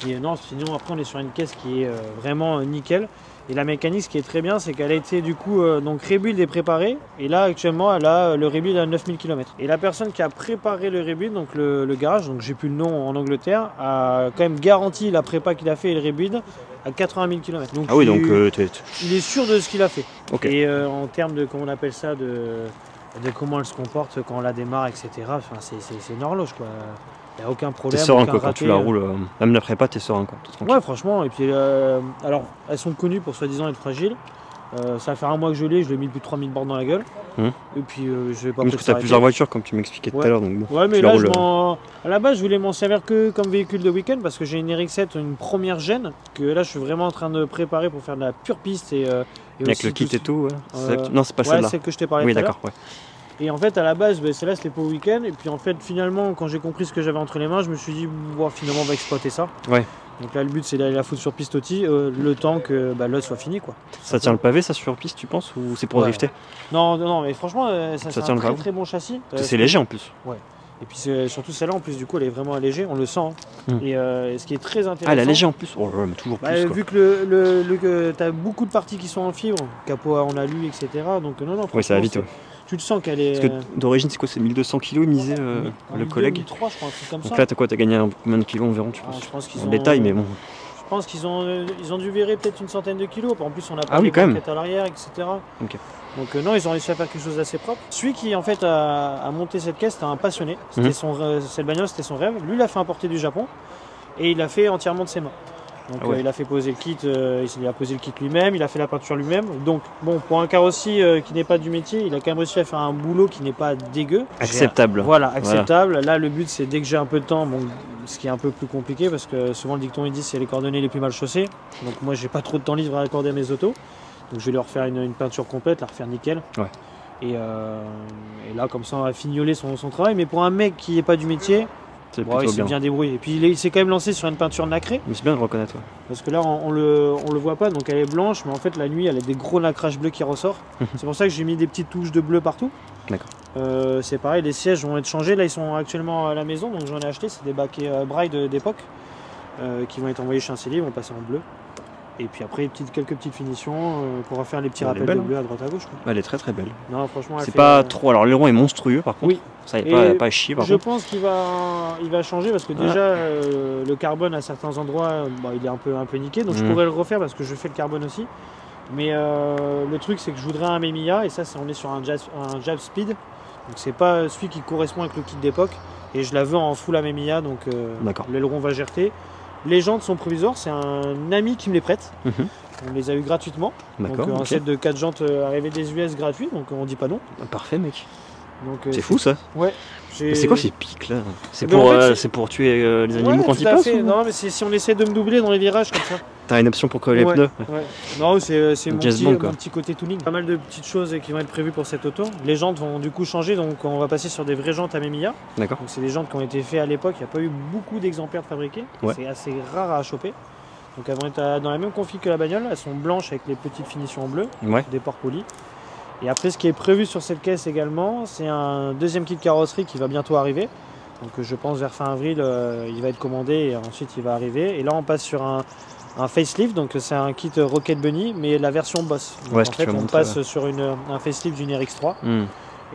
Et non, sinon après on est sur une caisse qui est vraiment nickel. Et la mécanique, ce qui est très bien, c'est qu'elle a été du coup donc rebuild et préparée. Et là actuellement, elle a le rebuild à 9000 km. Et la personne qui a préparé le rebuild, donc le garage, donc j'ai plus le nom en Angleterre, a quand même garanti la prépa qu'il a fait et le rebuild à 80 000 km. Donc, ah oui, donc il est sûr de ce qu'il a fait. Okay. Et en termes de, comment on appelle ça, de comment elle se comporte quand on la démarre, etc. Enfin, c'est une horloge quoi. Il n'y a aucun problème. T'es serein quoi, quand tu la roules, même la prépa, t'es serein quoi. Ouais, franchement. Et puis, alors, elles sont connues pour soi-disant être fragiles. Ça va faire un mois que je l'ai mis plus de 3000 bornes dans la gueule. Et puis, je vais pas. Parce que t'as plusieurs voitures, comme tu m'expliquais tout à l'heure. Donc bon, ouais, mais là, à la base, je voulais m'en servir que comme véhicule de week-end parce que j'ai une RX-7, une première gêne, que là, je suis vraiment en train de préparer pour faire de la pure piste. Et avec aussi le kit et tout, ouais. Non, c'est pas celle-là. Ouais, celle que je t'ai parlé. Oui, d'accord, ouais. Et en fait, à la base, celle-là, c'était pour le week-end. Et puis, en fait, finalement, quand j'ai compris ce que j'avais entre les mains, je me suis dit, bon, finalement, on va exploiter ça. Ouais. Donc là, le but, c'est d'aller la foutre sur piste aussi, le temps que l'autre soit fini, quoi. Ça tient le pavé, ça, sur piste, tu penses, ou c'est pour drifter? Non, mais franchement, ça tient un très bon châssis. C'est léger, en plus. Ouais. Et puis, surtout celle-là, en plus, du coup, elle est vraiment allégée, on le sent. Et ce qui est très intéressant... Ah, elle est allégée, en plus? Oh, mais toujours plus, quoi. Vu que tu as beaucoup de parties qui sont en fibre, capot en alu, etc. Donc, non, oui, ça va vite, ouais. Tu le sens qu'elle est... Parce que d'origine, c'est quoi? C'est 1200 kg, misé le collègue. 1003, je crois, c'est comme ça. Donc là, t'as quoi? T'as gagné combien de kilos environ, tu penses? Je pense qu'ils en détail, mais bon. Je pense qu'ils ont dû virer peut-être une centaine de kilos. En plus, on a pas de banquettes à l'arrière, etc. Okay. Donc non, ils ont réussi à faire quelque chose d'assez propre. Celui qui, en fait, a monté cette caisse, c'était un passionné. Cette bagnole, c'était son rêve. Lui, il a fait importer du Japon et il l'a fait entièrement de ses mains. Donc il a fait poser le kit, il a posé le kit lui-même, il a fait la peinture lui-même. Donc bon, pour un carrossier qui n'est pas du métier, il a quand même réussi à faire un boulot qui n'est pas dégueu. Acceptable. Voilà, acceptable. Là, le but, c'est dès que j'ai un peu de temps, bon, ce qui est un peu plus compliqué parce que souvent le dicton il dit c'est les coordonnées les plus mal chaussées. Donc moi, j'ai pas trop de temps libre à accorder à mes autos. Donc je vais leur faire une peinture complète, la refaire nickel. Ouais. Et là, comme ça, on va fignoler son travail. Mais pour un mec qui n'est pas du métier, il s'est bien débrouillé. Et puis il s'est quand même lancé sur une peinture nacrée. Mais c'est bien de le reconnaître. Ouais. Parce que là, on le voit pas, donc elle est blanche, mais en fait la nuit, elle a des gros nacrages bleus qui ressortent. C'est pour ça que j'ai mis des petites touches de bleu partout. D'accord. C'est pareil, les sièges vont être changés. Là, ils sont actuellement à la maison, donc j'en ai acheté. C'est des baquets Braille d'époque qui vont être envoyés chez un cellier, ils vont passer en bleu. Et puis après, quelques petites finitions pour refaire les petits rappels de bleu à droite à gauche. Quoi. Elle est très très belle. Non, franchement, c'est pas trop. Alors, l'aileron est monstrueux par contre. Oui. Ça, il n'y a pas à chier par contre. Je pense qu'il va changer parce que déjà, le carbone à certains endroits, il est un peu niqué. Donc je pourrais le refaire parce que je fais le carbone aussi. Mais le truc, c'est que je voudrais un Amemiya et ça, on est sur un Jab Speed. Donc c'est pas celui qui correspond avec le kit d'époque. Et je la veux en full Amemiya, donc l'aileron va gerter. Les jantes sont provisoires, c'est un ami qui me les prête. Mhm. On les a eu gratuitement. D'accord. Donc un ok. set de 4 jantes arrivé des US gratuit, donc on dit pas non. Parfait, mec. Donc, C'est fou ça. Ouais. Mais c'est quoi ces pics là? C'est Ben, en pour, fait, c'est pour tuer les animaux Ouais, quand tout ils à passent fait. ou... Non, mais c'est si on essaie de me doubler dans les virages comme ça. T'as une option pour coller les Ouais, pneus? ouais. Non, c'est mon, James Bond, quoi. mon petit côté tuning. Pas mal de petites choses qui vont être prévues pour cette auto. Les jantes vont du coup changer, donc on va passer sur des vraies jantes à Memiya. D'accord. Donc c'est des jantes qui ont été faites à l'époque, il n'y a pas eu beaucoup d'exemplaires fabriqués. Ouais. C'est assez rare à choper. Donc elles vont être dans la même config que la bagnole, elles sont blanches avec les petites finitions en bleu, Ouais. des ports polis. Et après ce qui est prévu sur cette caisse également, c'est un deuxième kit carrosserie qui va bientôt arriver. Donc je pense vers fin avril, il va être commandé et ensuite il va arriver. Et là on passe sur un facelift, donc c'est un kit Rocket Bunny, mais la version Boss. Donc, Ouais, en ce que fait tu m'as on montré, passe sur un facelift d'une RX3. Hmm.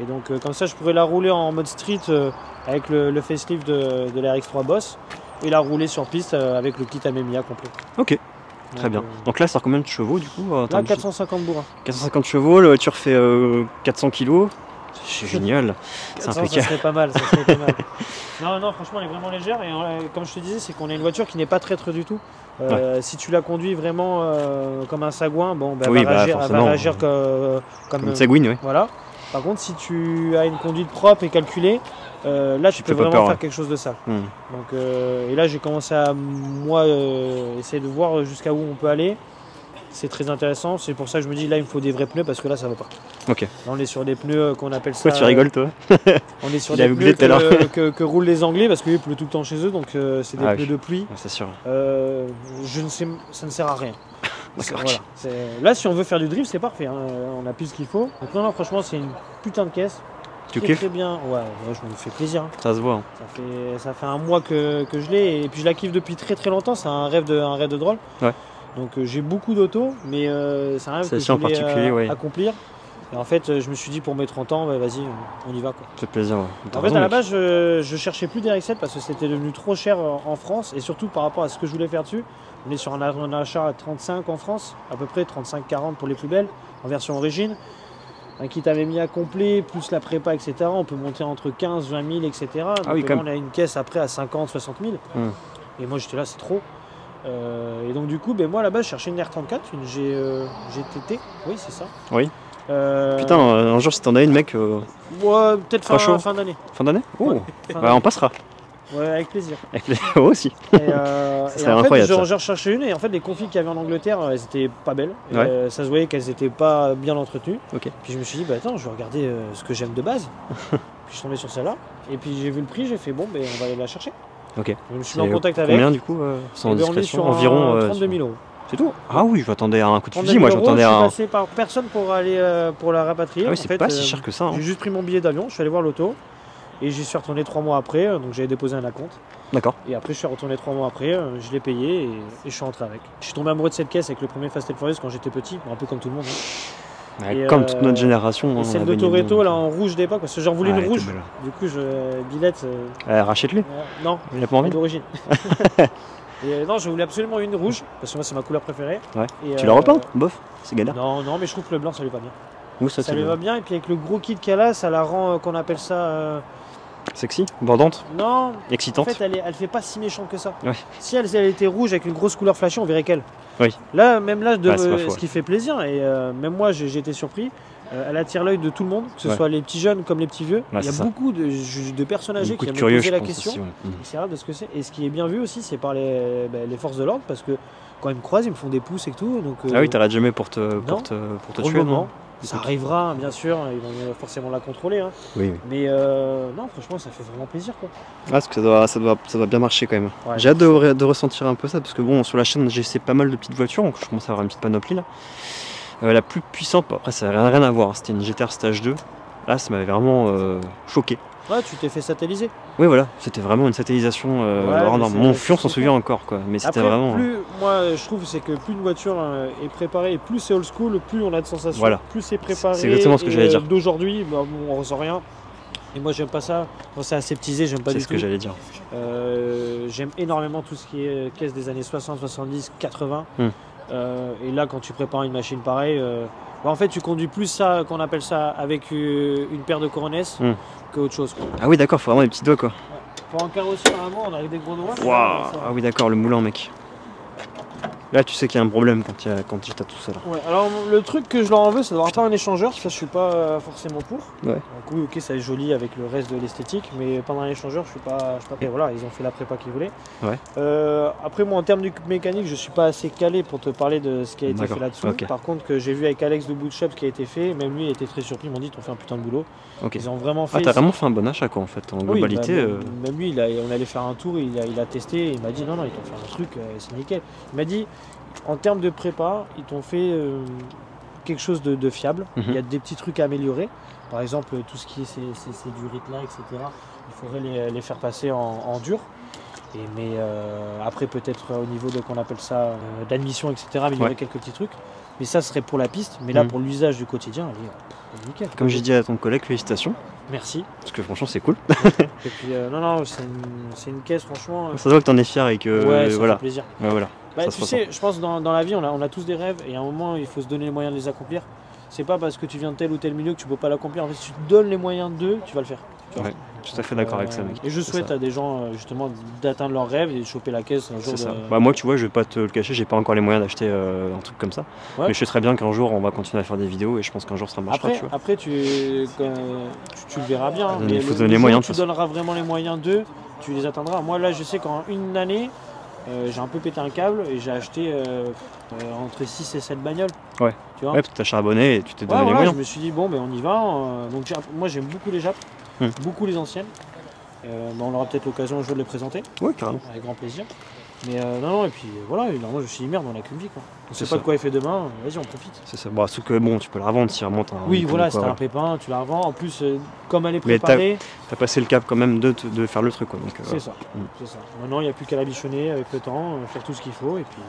Et donc comme ça je pourrais la rouler en mode street avec le facelift de la RX3 Boss et la rouler sur piste avec le kit Memiya complet. Ok, très bien. Donc là, ça a combien de chevaux du coup? Là 450 bourrins. 450 chevaux, la voiture fait 400 kg. C'est génial. C'est 400, ça impeccable. serait pas mal, ça serait pas mal. Non, franchement, elle est vraiment légère. Et comme je te disais, c'est qu'on a une voiture qui n'est pas traître du tout. Si tu la conduis vraiment comme un sagouin, bon, ben, Oui, elle va forcément. réagir comme Comme Sagouine, oui. voilà. Par contre, si tu as une conduite propre et calculée, là, tu peux fais pas vraiment peur, faire ouais. quelque chose de ça. Hmm. Donc, et là, j'ai commencé à moi essayer de voir jusqu'à où on peut aller. C'est très intéressant. C'est pour ça que je me dis là, il me faut des vrais pneus parce que là, ça va pas. Ok. Là, on est sur des pneus qu'on appelle ça. Pourquoi tu rigoles toi? On est sur Il a des oublié pneus tout à l'heure. que roulent les Anglais parce qu'il pleut tout le temps chez eux, donc c'est des Ah pneus oui. de pluie. Ouais, c'est sûr. Je ne sais, ça ne sert à rien. D'accord. Voilà. Là, si on veut faire du drift, c'est parfait. Hein. On a plus ce qu'il faut. Donc non, franchement, c'est une putain de caisse. Tu Très, kiffes? très bien. Ouais, je me fais plaisir. Hein. Ça se voit. Hein. Ça fait un mois que je l'ai et puis je la kiffe depuis très très longtemps. C'est un rêve de drôle. Ouais. Donc j'ai beaucoup d'autos, mais c'est un rêve que Celle-ci je en voulais particulier, ouais. accomplir. Et en fait, je me suis dit pour mes 30 ans, bah, vas-y, on y va quoi. Ça fait plaisir. Ouais. T'as En fait, raison, à la mec. base, je cherchais plus d'RX7 parce que c'était devenu trop cher en France et surtout par rapport à ce que je voulais faire dessus. On est sur un achat à 35 en France, à peu près 35-40 pour les plus belles, en version origine. Un kit Memiya complet, plus la prépa, etc. On peut monter entre 15, 20 000, etc. Donc Ah oui, là, quand on a une caisse après à 50, 60 000. Et moi, j'étais là, c'est trop. Et donc, du coup, ben, moi, là-bas, je cherchais une R34, une GTT. Oui, c'est ça. Oui. Putain, un jour si t'en as une, mec, Ouais, peut-être Pas chaud. fin d'année. fin d'année? Oh, Ouais, fin bah, d'année. on passera. Ouais, avec plaisir. Avec les... Moi aussi. Et, serait en incroyable, fait, ça. j'en recherchais une et en fait les configs qu'il y avait en Angleterre, elles étaient pas belles. Et, Ouais. ça se voyait qu'elles étaient pas bien entretenues. Ok. Puis je me suis dit, bah attends, je vais regarder ce que j'aime de base. Puis je suis tombé sur celle-là. Et puis j'ai vu le prix, j'ai fait bon, ben on va aller la chercher. Ok. Je me suis C'est mis en contact avec. Combien du coup sans Et ben, on est indiscrétion sur environ 32 000 euros. C'est tout? Ah oui, je m'attendais à un coup de 32 fusil, 000 moi euros, j'entendais je suis à un. passé par personne pour aller pour la rapatrier. Ah En oui, c'est fait, pas si cher que ça. Hein. J'ai juste pris mon billet d'avion, je suis allé voir l'auto. Et j'y suis retourné 3 mois après, donc j'avais déposé un acompte. D'accord. Et après, je suis retourné 3 mois après, je l'ai payé et je suis rentré avec. Je suis tombé amoureux de cette caisse avec le premier Fast and Furious quand j'étais petit, un peu comme tout le monde. Hein. Ouais, Et, comme toute notre génération. Et on celle a de baigné Toretto, dedans. là en rouge d'époque, parce que j'en voulais Ah, une elle rouge. était belle. Du coup, Billette. Rachète-lui, Non, il a pas envie. d'origine. Et non, je voulais absolument une rouge, parce que moi, c'est ma couleur préférée. Ouais. Et, Tu l'as repeint? Bof, c'est galère. Non, mais je trouve que le blanc, ça lui va bien. Où ça, Ça tu lui veux va bien, et puis avec le gros kit qu'elle a, ça la rend, qu'on appelle ça. Sexy, bordante, Non, en excitante. fait, elle fait pas si méchante que ça. Ouais. Si elle était rouge avec une grosse couleur flashée, on verrait qu'elle. Oui. Là, même là, Ouais, c'est pas faux, ce qui fait plaisir, et même moi, j'ai été surpris. Elle attire l'œil de tout le monde, que ce Ouais. soit les petits jeunes comme les petits vieux. Ouais, Il y a c'est ça. beaucoup de personnes âgées Beaucoup qui de me curieux, posé je la pense question. aussi, ouais. C'est rare de ce que c'est. Et ce qui est bien vu aussi, c'est par les forces de l'ordre, parce que quand ils me croisent, ils me font des pouces et tout. Donc, Ah oui, t'arrêtes jamais pour te non. pour te pour le tuer, moment, non? ça arrivera, bien sûr, ils vont forcément la contrôler. Hein. Oui, oui. Mais non, franchement, ça fait vraiment plaisir. Quoi. Ah, parce que ça doit bien marcher quand même. Ouais. J'ai hâte de ressentir un peu ça, parce que bon, sur la chaîne, j'ai essayé pas mal de petites voitures, donc je commence à avoir une petite panoplie là. La plus puissante, après ça n'a rien à voir, c'était une GTR Stage 2. Là, ça m'avait vraiment choqué. Ouais, tu t'es fait satelliser. Oui, voilà, c'était vraiment une satellisation Ouais, hors mais norme. c'est- Mon fion c'est s'en souvient encore, quoi. Mais c'était Après, vraiment. moi, je trouve c'est que plus une voiture est préparée, et plus c'est old school, plus on a de sensations, Voilà. plus c'est préparé. C'est exactement ce que et, j'allais dire. D'aujourd'hui, bah, bon, on ressent rien. Et moi, j'aime pas ça. Quand c'est aseptisé, j'aime pas C'est du ce tout. que j'allais dire. J'aime énormément tout ce qui est caisse des années 60, 70, 80. Hmm. Et là, quand tu prépares une machine pareille, bah, en fait, tu conduis plus ça, qu'on appelle ça, avec une paire de coronesses Hmm. qu'autre chose. Quoi. Ah oui, d'accord, faut vraiment les petits doigts, quoi. Pour en carrosser normalement, on a avec des gros doigts. Waouh. Ah oui, d'accord, le moulin, mec. Là, tu sais qu'il y a un problème quand tu as tout ça là. Ouais, alors le truc que je leur en veux, c'est d'avoir pas un échangeur, ça je suis pas forcément pour. Ouais. Donc oui, ok, ça est joli avec le reste de l'esthétique, mais pendant un échangeur, je suis pas. Et voilà, ils ont fait la prépa qu'ils voulaient. Ouais. Après, moi en termes de mécanique, je suis pas assez calé pour te parler de ce qui a été fait là-dessous. Okay. Par contre, que j'ai vu avec Alex de Bootshop ce qui a été fait, même lui il était très surpris, ils m'ont dit t'ont fait un putain de boulot. Okay. Ils ont vraiment fait. Ah, t'as vraiment fait un bon achat quoi en fait, en globalité. Oui, même lui, on allait faire un tour, il a testé, il m'a dit non, ils t'ont fait un truc, c'est nickel. Il m'a dit. En termes de prépa, ils t'ont fait quelque chose de fiable. Il y a des petits trucs à améliorer. Par exemple, tout ce qui est c'est du rythme, etc. Il faudrait les faire passer en dur. Mais après, peut-être au niveau de qu'on appelle ça d'admission, etc. Améliorer quelques petits trucs. Mais ça serait pour la piste. Mais là, pour l'usage du quotidien, elle est nickel. Comme j'ai dit à ton collègue, félicitations. Merci. Parce que franchement, c'est cool. Et puis, non, c'est une caisse, franchement. Ça se voit que t'en es fier et que ouais, ça voilà. fait plaisir. Ouais, voilà. Bah, tu sais, je pense dans la vie, on a tous des rêves et à un moment, il faut se donner les moyens de les accomplir. C'est pas parce que tu viens de tel ou tel milieu que tu peux pas l'accomplir. En fait, si tu te donnes les moyens d'eux, tu vas le faire. Ouais, tout à fait d'accord avec ça, mec. Et je souhaite à des gens, justement, d'atteindre leurs rêves et de choper la caisse un jour. C'est ça. Bah, moi, tu vois, je vais pas te le cacher, j'ai pas encore les moyens d'acheter un truc comme ça. Ouais. Mais je sais très bien qu'un jour, on va continuer à faire des vidéos et je pense qu'un jour, ça marchera. Après, tu le verras bien. Il faut donner les moyens. Tu donneras vraiment les moyens d'eux, tu les atteindras. Moi, là, je sais qu'en une année, j'ai un peu pété un câble et j'ai acheté entre 6 et 7 bagnoles. Ouais. Tu vois, parce que t'as charbonné et tu t'es donné les moyens. Je me suis dit, bon, on y va. Donc, moi, j'aime beaucoup les Japs, beaucoup les anciennes. On aura peut-être l'occasion un jour de les présenter. Oui, carrément. Avec grand plaisir. Mais non, et puis voilà, moi je me suis dit merde, on a qu'une vie quoi. On sait pas de quoi il fait demain, vas-y, on profite. C'est ça. Bon, sauf que bon, tu peux la revendre si vraiment t'as un. Oui, voilà, si t'as un pépin, tu la revends. En plus, comme elle est préparée. T'as passé le cap quand même de faire le truc quoi. C'est ça. C'est ça. Maintenant, il n'y a plus qu'à la bichonner avec le temps, faire tout ce qu'il faut, et puis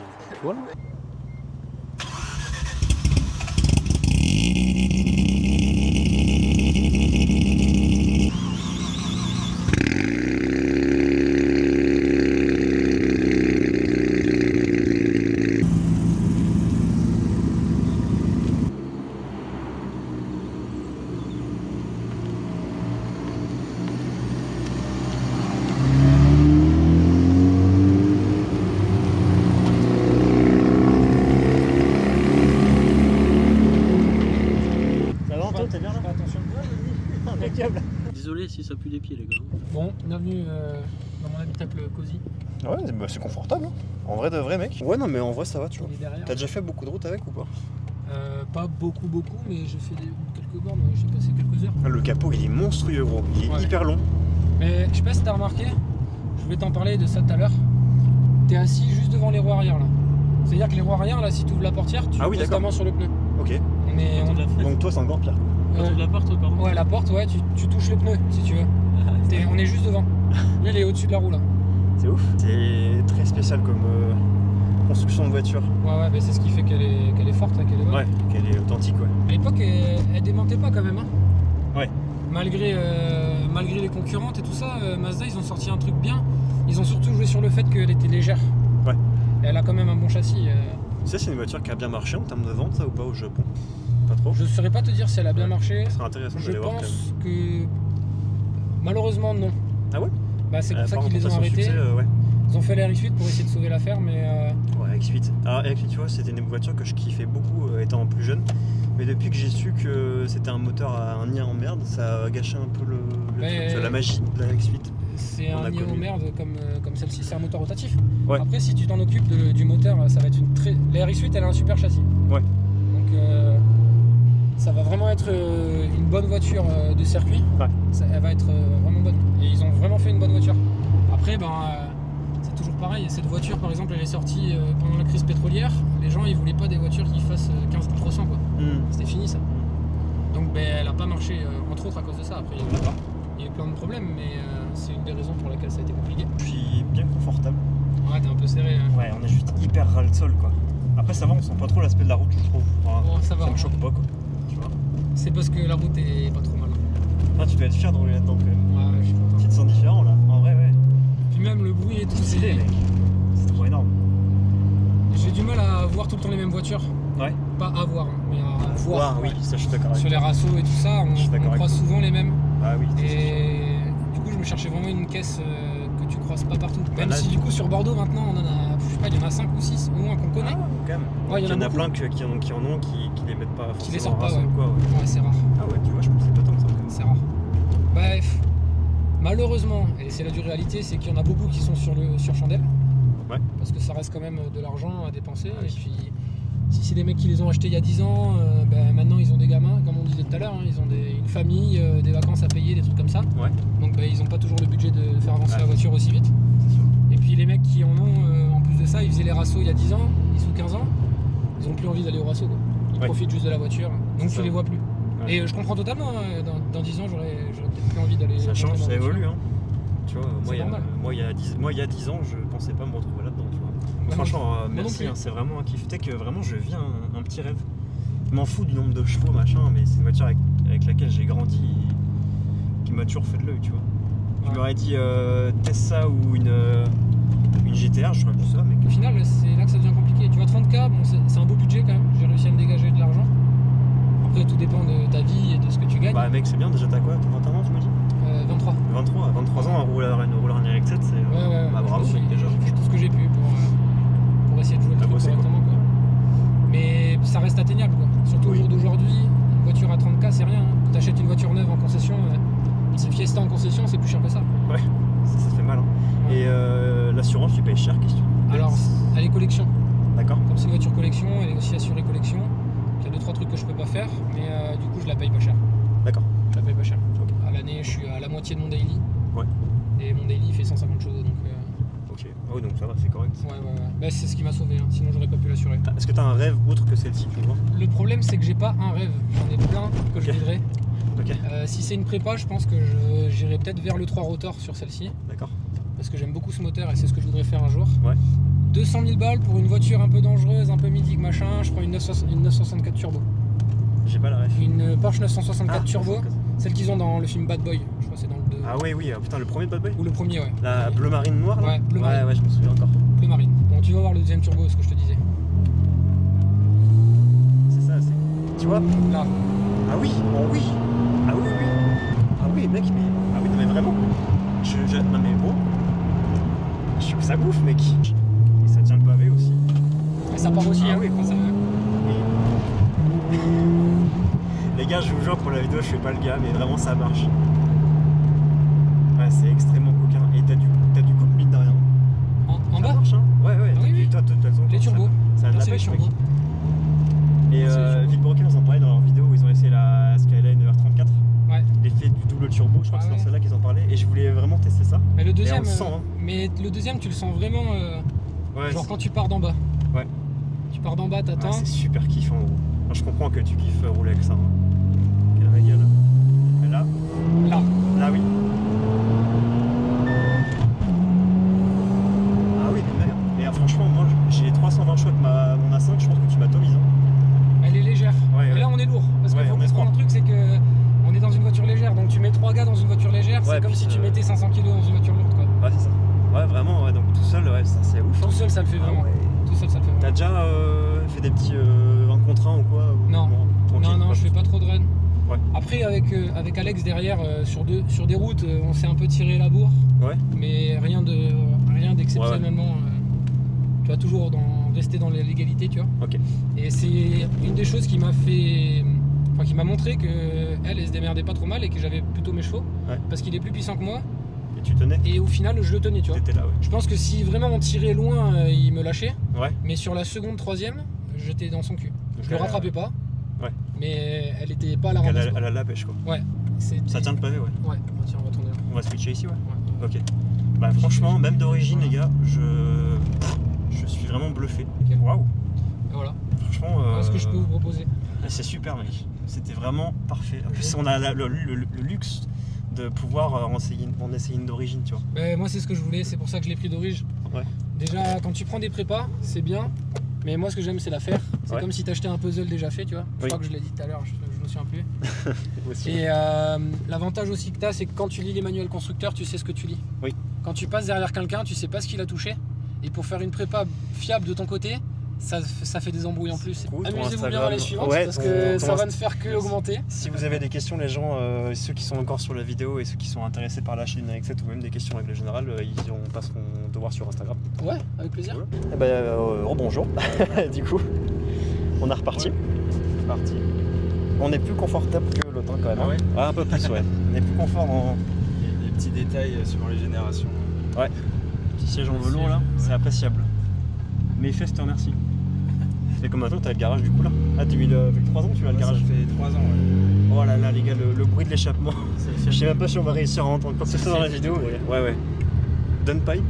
voilà. Désolé si ça pue des pieds les gars. Bon, bienvenue dans mon habitable cosy. Ouais, bah c'est confortable. Hein. En vrai de vrai mec. Ouais non mais en vrai ça va tu vois. T'as déjà fait beaucoup de route avec ou pas? Pas beaucoup, mais j'ai fait quelques bornes, j'ai passé quelques heures. Le capot il est monstrueux gros, il est hyper long. Mais je sais pas si t'as remarqué, je voulais t'en parler de ça tout à l'heure. T'es assis juste devant les roues arrière là. C'est-à-dire que les roues arrière là, si tu ouvres la portière, tu poses ta main sur le pneu. Ok. Donc toi c'est encore pire. La porte pardon. Ouais la porte ouais, tu touches le pneu si tu veux. On est juste devant. Lui il est au-dessus de la roue là. C'est ouf. C'est très spécial comme construction de voiture. Ouais, mais c'est ce qui fait qu'elle est forte, qu'elle est bonne. Ouais, qu'elle est authentique ouais. À l'époque elle démentait pas quand même hein. Ouais. Malgré les concurrentes et tout ça, Mazda ils ont sorti un truc bien. Ils ont surtout joué sur le fait qu'elle était légère. Ouais. Et elle a quand même un bon châssis. Tu sais c'est une voiture qui a bien marché en termes de vente ça ou pas au Japon? Pas trop. Je ne saurais pas te dire si elle a bien marché. C'est intéressant d'aller voir quand même. Je pense que malheureusement non. Ah ouais? Bah c'est pour ça qu'ils les ont arrêtés. Ouais. Ils ont fait la RX8 pour essayer de sauver l'affaire mais... Ouais RX8. Alors RX8 tu vois c'était une voiture que je kiffais beaucoup étant plus jeune. Mais depuis que j'ai su que c'était un moteur à un nid en merde, ça a gâché un peu le truc, la magie de la RX8. C'est un nid en merde comme celle-ci, c'est un moteur rotatif. Ouais. Après si tu t'en occupes du moteur, ça va être une très... La RX8 elle a un super châssis. Ouais. Donc ça va vraiment être une bonne voiture de circuit. Ouais. Elle va être vraiment bonne. Et ils ont vraiment fait une bonne voiture. Après, c'est toujours pareil. Cette voiture, par exemple, elle est sortie pendant la crise pétrolière. Les gens, ils voulaient pas des voitures qui fassent 15 ou 300 quoi. C'était fini ça. Donc elle n'a pas marché, entre autres à cause de ça. Après, il y a eu plein de problèmes, mais c'est une des raisons pour laquelle ça a été compliqué. Je suis bien confortable. Ouais, t'es un peu serré. Hein. Ouais, on est juste hyper ras le sol quoi. Après ça va, on sent pas trop l'aspect de la route je trouve. Enfin, bon, ça va. Ça me choque pas quoi. Tu vois. C'est parce que la route est pas trop mal. Ah tu dois être fier de rouler là-dedans quand même. Ouais, je suis content. Tu te sens différent là, en vrai ouais. Puis même le bruit et tout. C'est stylé mec. C'est trop énorme. J'ai du mal à voir tout le temps les mêmes voitures. Ouais. Pas à voir, mais à voir. Oui, ça je suis d'accord avec sur les rassos et tout ça, on croise souvent les mêmes. Ah oui. Et du coup je me cherchais vraiment une caisse tu croises pas partout. Même là, si du coup sur Bordeaux maintenant on en a, je sais pas, il y en a 5 ou 6 au moins qu'on connaît. Ah, quand même. Ouais, il y en a beaucoup. plein qui en ont, qui les mettent pas Qui les forcément sortent pas, race ouais. ou quoi. Ouais. Ouais, c'est rare. Ah ouais, tu vois, je pensais pas tant que ça. C'est rare. Bref, malheureusement, et c'est la dure réalité, c'est qu'il y en a beaucoup qui sont sur chandelle. Ouais. Parce que ça reste quand même de l'argent à dépenser. Ah oui. Et puis, si c'est des mecs qui les ont achetés il y a 10 ans, maintenant ils ont des gamins, comme on disait tout à l'heure, hein, ils ont une famille, des vacances à payer, des trucs comme ça. Ouais. Donc ils n'ont pas toujours le budget de faire avancer Ouais. la voiture aussi vite. C'est sûr. Et puis les mecs qui en ont, en plus de ça, ils faisaient les rassos il y a 10 ans, 10 ou 15 ans, ils n'ont plus envie d'aller au rasso. Quoi. Ils Ouais. profitent juste de la voiture, donc C'est tu ça. les vois plus. Ouais. Et je comprends totalement, hein, dans 10 ans j'aurais peut-être plus envie d'aller. Ça change, rentrer dans ça la voiture. évolue. Hein. Tu vois, C'est normal. moi, il y a 10 ans, je pensais pas me retrouver là-dedans. Tu vois. Bah, Franchement, non merci, plus. hein, c'est vraiment un kiff. Peut-être que vraiment je vis un petit rêve. Je m'en fous du nombre de chevaux, machin, mais c'est une voiture avec laquelle j'ai grandi et qui m'a toujours fait de l'œil, tu vois. Je Ouais. m'aurais dit Tesla ou une GTR, je ferais plus ça, mais Au final, c'est là que ça devient compliqué. Tu vois, 30K, bon, c'est un beau budget quand même. J'ai réussi à me dégager de l'argent. Après, tout dépend de ta vie et de ce que tu gagnes. bah mec, c'est bien, déjà t'as quoi? T'as 21 ans, tu m'as dit? 23. 23 ans à rouler une RX-7, c'est. Ouais. Bah bravo, Je me mec, suis- déjà. J'ai fait tout ce que j'ai pu pour essayer de jouer le T'as truc bossé, quoi. correctement. Quoi. Mais ça reste atteignable. Quoi. Surtout au Oui. jour d'aujourd'hui, une voiture à 30K, c'est rien. Hein. Quand tu achètes une voiture neuve en concession, une Fiesta en concession, c'est plus cher que ça. Ouais, ça fait mal. Hein. Ouais. Et l'assurance, tu payes cher, question. Alors, elle est collection. D'accord. Comme c'est une voiture collection, elle est aussi assurée collection. Il y a 2-3 trucs que je peux pas faire, mais du coup, je la paye pas cher. D'accord. Je la paye pas cher. Ok. À l'année, je suis à la moitié de mon daily. Ouais. Et mon daily fait 150 chevaux, donc Ok. Ah oui, donc ça va, c'est correct. ouais. Bah, c'est ce qui m'a sauvé, hein. Sinon j'aurais pas pu l'assurer. Est-ce que t'as un rêve autre que celle-ci, tu vois? Le problème, c'est que j'ai pas un rêve. J'en ai plein que je Ok. voudrais. Ok. Si c'est une prépa, je pense que j'irai peut-être vers le 3 rotor sur celle-ci. D'accord. Parce que j'aime beaucoup ce moteur et c'est ce que je voudrais faire un jour. Ouais. 200 000 balles pour une voiture un peu dangereuse, un peu mythique, machin. Je prends une 964 turbo. J'ai pas la ref. Une Porsche 964 turbo. 64. Celle qu'ils ont dans le film Bad Boy. Je crois que c'est dans le 2. Ah oui, putain, le premier de Bad Boy? Ou le premier, ouais. La bleu marine noire là? Ouais, bleu marine. Ouais, je me souviens encore. Bleu marine. Bon, tu vas voir le deuxième turbo, ce que je te disais. C'est ça, c'est. Tu vois? Là. Ah oui, oui. Ah oui. Ah oui, mec, mais. Ah oui, non, mais vraiment. Non, mais bon. Je trouve que ça bouffe, mec. Et ça tient le pavé aussi. Et ça part aussi, Ah hein, oui. quand ça veut. Les gars, je vous jure, pour la vidéo, je fais pas le gars, mais vraiment, ça marche. Ouais, c'est extrêmement coquin. Et t'as du coupe mine de rien. En Ça bas marche, hein? Ouais. Ah oui, oui. Toi, de toute façon, Les turbos. Ça a de Là, la c'est les pêche, mec. turbos. Et C'est les turbos. Villebroquin, ils en parlaient dans leur vidéo où ils ont essayé la Skyline R34. Ouais. L'effet du double turbo, je crois Ah que c'est dans ouais. celle-là qu'ils en parlaient. Et je voulais vraiment tester ça. Mais le deuxième, le sent, hein. mais le deuxième, tu le sens vraiment. Ouais, Genre quand tu pars d'en bas. Ouais. Tu pars d'en bas, t'attends. c'est super kiffant, gros. Enfin, je comprends que tu kiffes rouler avec ça. Hein. Quel régal. Et là, oui. Ah oui, mais merde. Et franchement, moi, j'ai 320 chevaux avec mon A5, je pense que tu m'atomises. Hein. Elle est légère. Ouais, Et ouais. là, on est lourd. Parce qu'il Ouais, faut on est comprendre un truc, c'est que on est dans une voiture légère. Donc tu mets 3 gars dans une voiture légère, Ouais, c'est comme puis si tu mettais 500 kg dans une voiture lourde, quoi. Ouais, c'est ça. Ouais, vraiment, ouais, donc tout seul, ouais, ça c'est ouf. Tout seul, ça le fait vraiment. ouais. Tout seul, ça le fait T'as vraiment. déjà fait des petits 1 contre 1 ou quoi ou... Non. tranquille, Non, je fais pas trop de run. Ouais. Après, avec Alex derrière, sur des routes, on s'est un peu tiré la bourre. Ouais. Mais rien d'exceptionnellement. Tu vas toujours rester dans la légalité, tu vois. Ok. Et c'est une des choses qui m'a fait. Enfin, qui m'a montré que elle se démerdait pas trop mal et que j'avais plutôt mes chevaux. Ouais. Parce qu'il est plus puissant que moi. Et tu tenais? Et au final, je le tenais, tu vois. T'étais là, ouais. Je pense que si vraiment on tirait loin, il me lâchait. Ouais. Mais sur la seconde, troisième, j'étais dans son cul. Je le rattrapais pas. Ouais. Mais elle était pas à la Donc ramasse. elle a la pêche, quoi. Ouais. Ça tient le pavé, ouais. Ouais. Bah, tiens, on va tourner là. On va switcher ici, ouais. Ouais. Ok. Bah franchement, même d'origine, les gars, je suis vraiment bluffé. Ok. Waouh. Et voilà. Franchement, Voilà ce que je peux vous proposer. c'est super, mec. C'était vraiment parfait. En plus, on a le luxe de pouvoir en essayer une d'origine, tu vois. Ben, moi, c'est ce que je voulais. C'est pour ça que je l'ai pris d'origine. Ouais. Déjà, quand tu prends des prépas, c'est bien. Mais moi, ce que j'aime, c'est la faire. C'est Ouais. comme si t'achetais un puzzle déjà fait, tu vois. Je Oui. crois que je l'ai dit tout à l'heure, je me souviens plus. Aussi. Et l'avantage aussi que t'as, c'est que quand tu lis les manuels constructeurs, tu sais ce que tu lis. Oui. Quand tu passes derrière quelqu'un, tu sais pas ce qu'il a touché. Et pour faire une prépa fiable de ton côté, ça fait des embrouilles en plus. Cool, ton Amusez-vous bien Instagram. dans les suivantes Ouais, parce ton- que ton ça va Inst- ne faire que augmenter. Si vous avez des questions, les gens, ceux qui sont encore sur la vidéo et ceux qui sont intéressés par la chaîne avec 7 ou même des questions en règle générale, ils passeront te voir sur Instagram. Ouais, avec plaisir. Eh ben, rebonjour. Du coup, on est reparti. Parti. On est plus confortable que l'autre hein, quand même. Ah ouais Un peu plus, ouais. On est plus confort en Les petits détails suivant les générations. petit siège en velours là, c'est appréciable. Mais Fest te remercie. Ça fait combien de temps que t'as le garage du coup là? Ah, avec 3 ans tu as le garage. Ça fait 3 ans, ouais. Oh là là les gars, le bruit de l'échappement. Je sais même pas si on va réussir à entendre quoi que ce soit dans la vidéo. Ouais. Downpipe.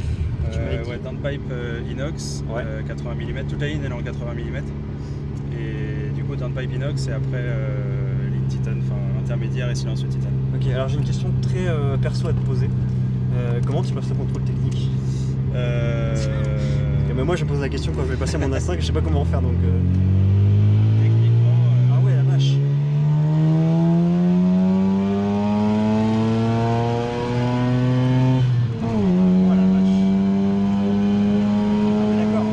Tu m'as dit. Ouais, downpipe inox, Ouais. 80 mm. Toute la ligne elle est en 80 mm. Et du coup, downpipe inox et après ligne titane, enfin intermédiaire et silencieux titane. Ok, alors j'ai une question très perso à te poser. Comment tu passes le contrôle technique? Mais moi je me pose la question quand je vais passer mon A5, je sais pas comment faire donc. Techniquement, Ah ouais la vache. Oh la vache. Ah oui d'accord.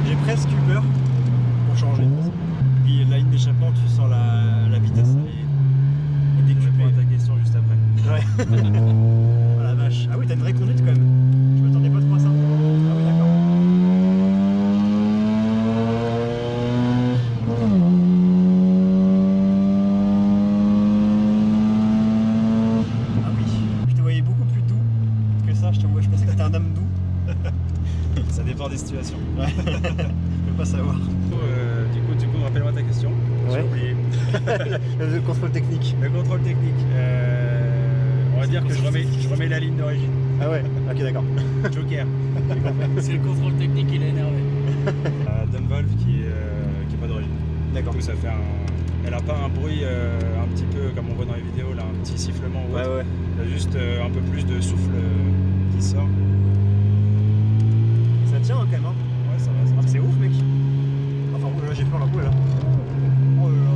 J'ai presque eu peur pour changer. Puis la ligne d'échappement, tu sens la vitesse et dès que je tu réponds payes. à ta question juste après. Ouais. Oh la vache. Ah oui, t'as une vraie conduite quand même. Je m'attendais pas trop à ça. Ah oui, d'accord. Ah oui. Je te voyais beaucoup plus doux que ça. Je pensais que t'étais un homme doux. Ça dépend des situations. Je peux pas savoir. Du coup, rappelle-moi ta question. J'ai Ouais. oublié. Le contrôle technique. Le contrôle technique. On va dire que je remets la ligne d'origine. Ah ouais. Ok, d'accord. Joker. C'est le contrôle technique qui l'a énervé. La dumb valve qui est pas d'origine. D'accord. Du coup, ça fait elle a pas un bruit un petit peu comme on voit dans les vidéos, là, un petit sifflement ou autre. Ouais. Il y a juste un peu plus de souffle qui sort. Ça tient hein, quand même. Hein. Ouais, ça va. Ah, c'est ouf, mec. Enfin, oh là là, j'ai peur là. Oh là là. Oh là là.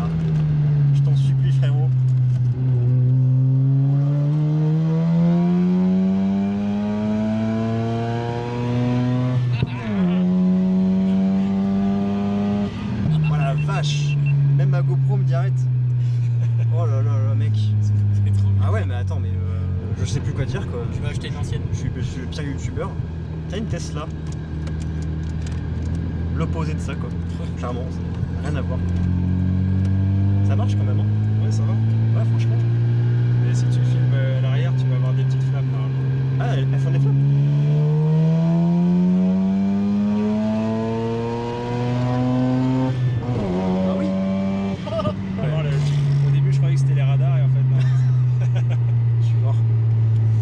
Ah. Je t'en supplie, frérot. Oh la vache. Même ma GoPro me dit arrête. Oh là là là, mec. C'est trop bien. Ah ouais, mais attends, mais je sais plus quoi dire quoi. Tu vas acheter une ancienne. Je suis pire youtubeur. T'as une Tesla. L'opposé de ça quoi. Clairement, ça n'a rien à voir. Ça marche quand même hein. Ouais, ça va. Ouais franchement. Mais si tu filmes à l'arrière, tu vas avoir des petites flammes normalement. Ah elles font des flammes. Ah oui. Vraiment, au début, je croyais que c'était les radars et en fait, non. Je suis mort.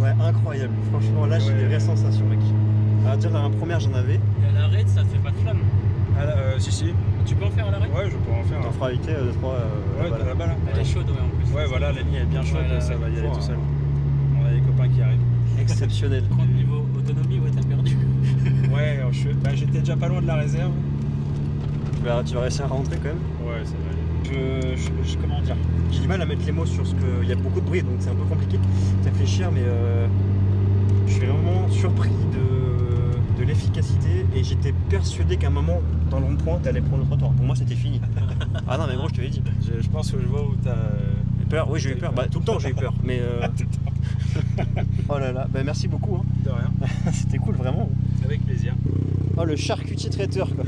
Ouais incroyable. Franchement là j'ai Ouais. des vraies sensations mec. À dire dans la première j'en avais. Et à l'arrêt, ça te fait pas de flamme. Ah, là, si. Tu peux en faire à l'arrêt? Ouais, je pourrais en faire. T'en feras éviter 2-3 Ouais, là-bas, là. là-bas là. Elle est chaude, ouais, en plus. Ouais, voilà, la ligne elle est bien chaude, Ouais, ça va y aller ouais. tout seul. On a des copains qui arrivent. Exceptionnel. 30 niveau autonomie, ouais, t'as perdu. Ouais, alors, j'étais déjà pas loin de la réserve. Tu vas réussir à rentrer quand même. Ouais, ça va aller. Comment dire, j'ai du mal à mettre les mots sur ce que. Il y a beaucoup de bruit donc c'est un peu compliqué de réfléchir, mais je suis vraiment surpris de l'efficacité et j'étais persuadé qu'à un moment dans le rond-point t'allais prendre le trottoir. Pour moi c'était fini. Ah non mais gros je te l'ai dit. Je pense que je vois où t'as. Peur, oui j'ai eu peur. Bah tout le temps j'ai eu peur. Mais oh là là, bah merci beaucoup. Hein. De rien. C'était cool vraiment. Avec plaisir. Oh le charcutier traiteur quoi.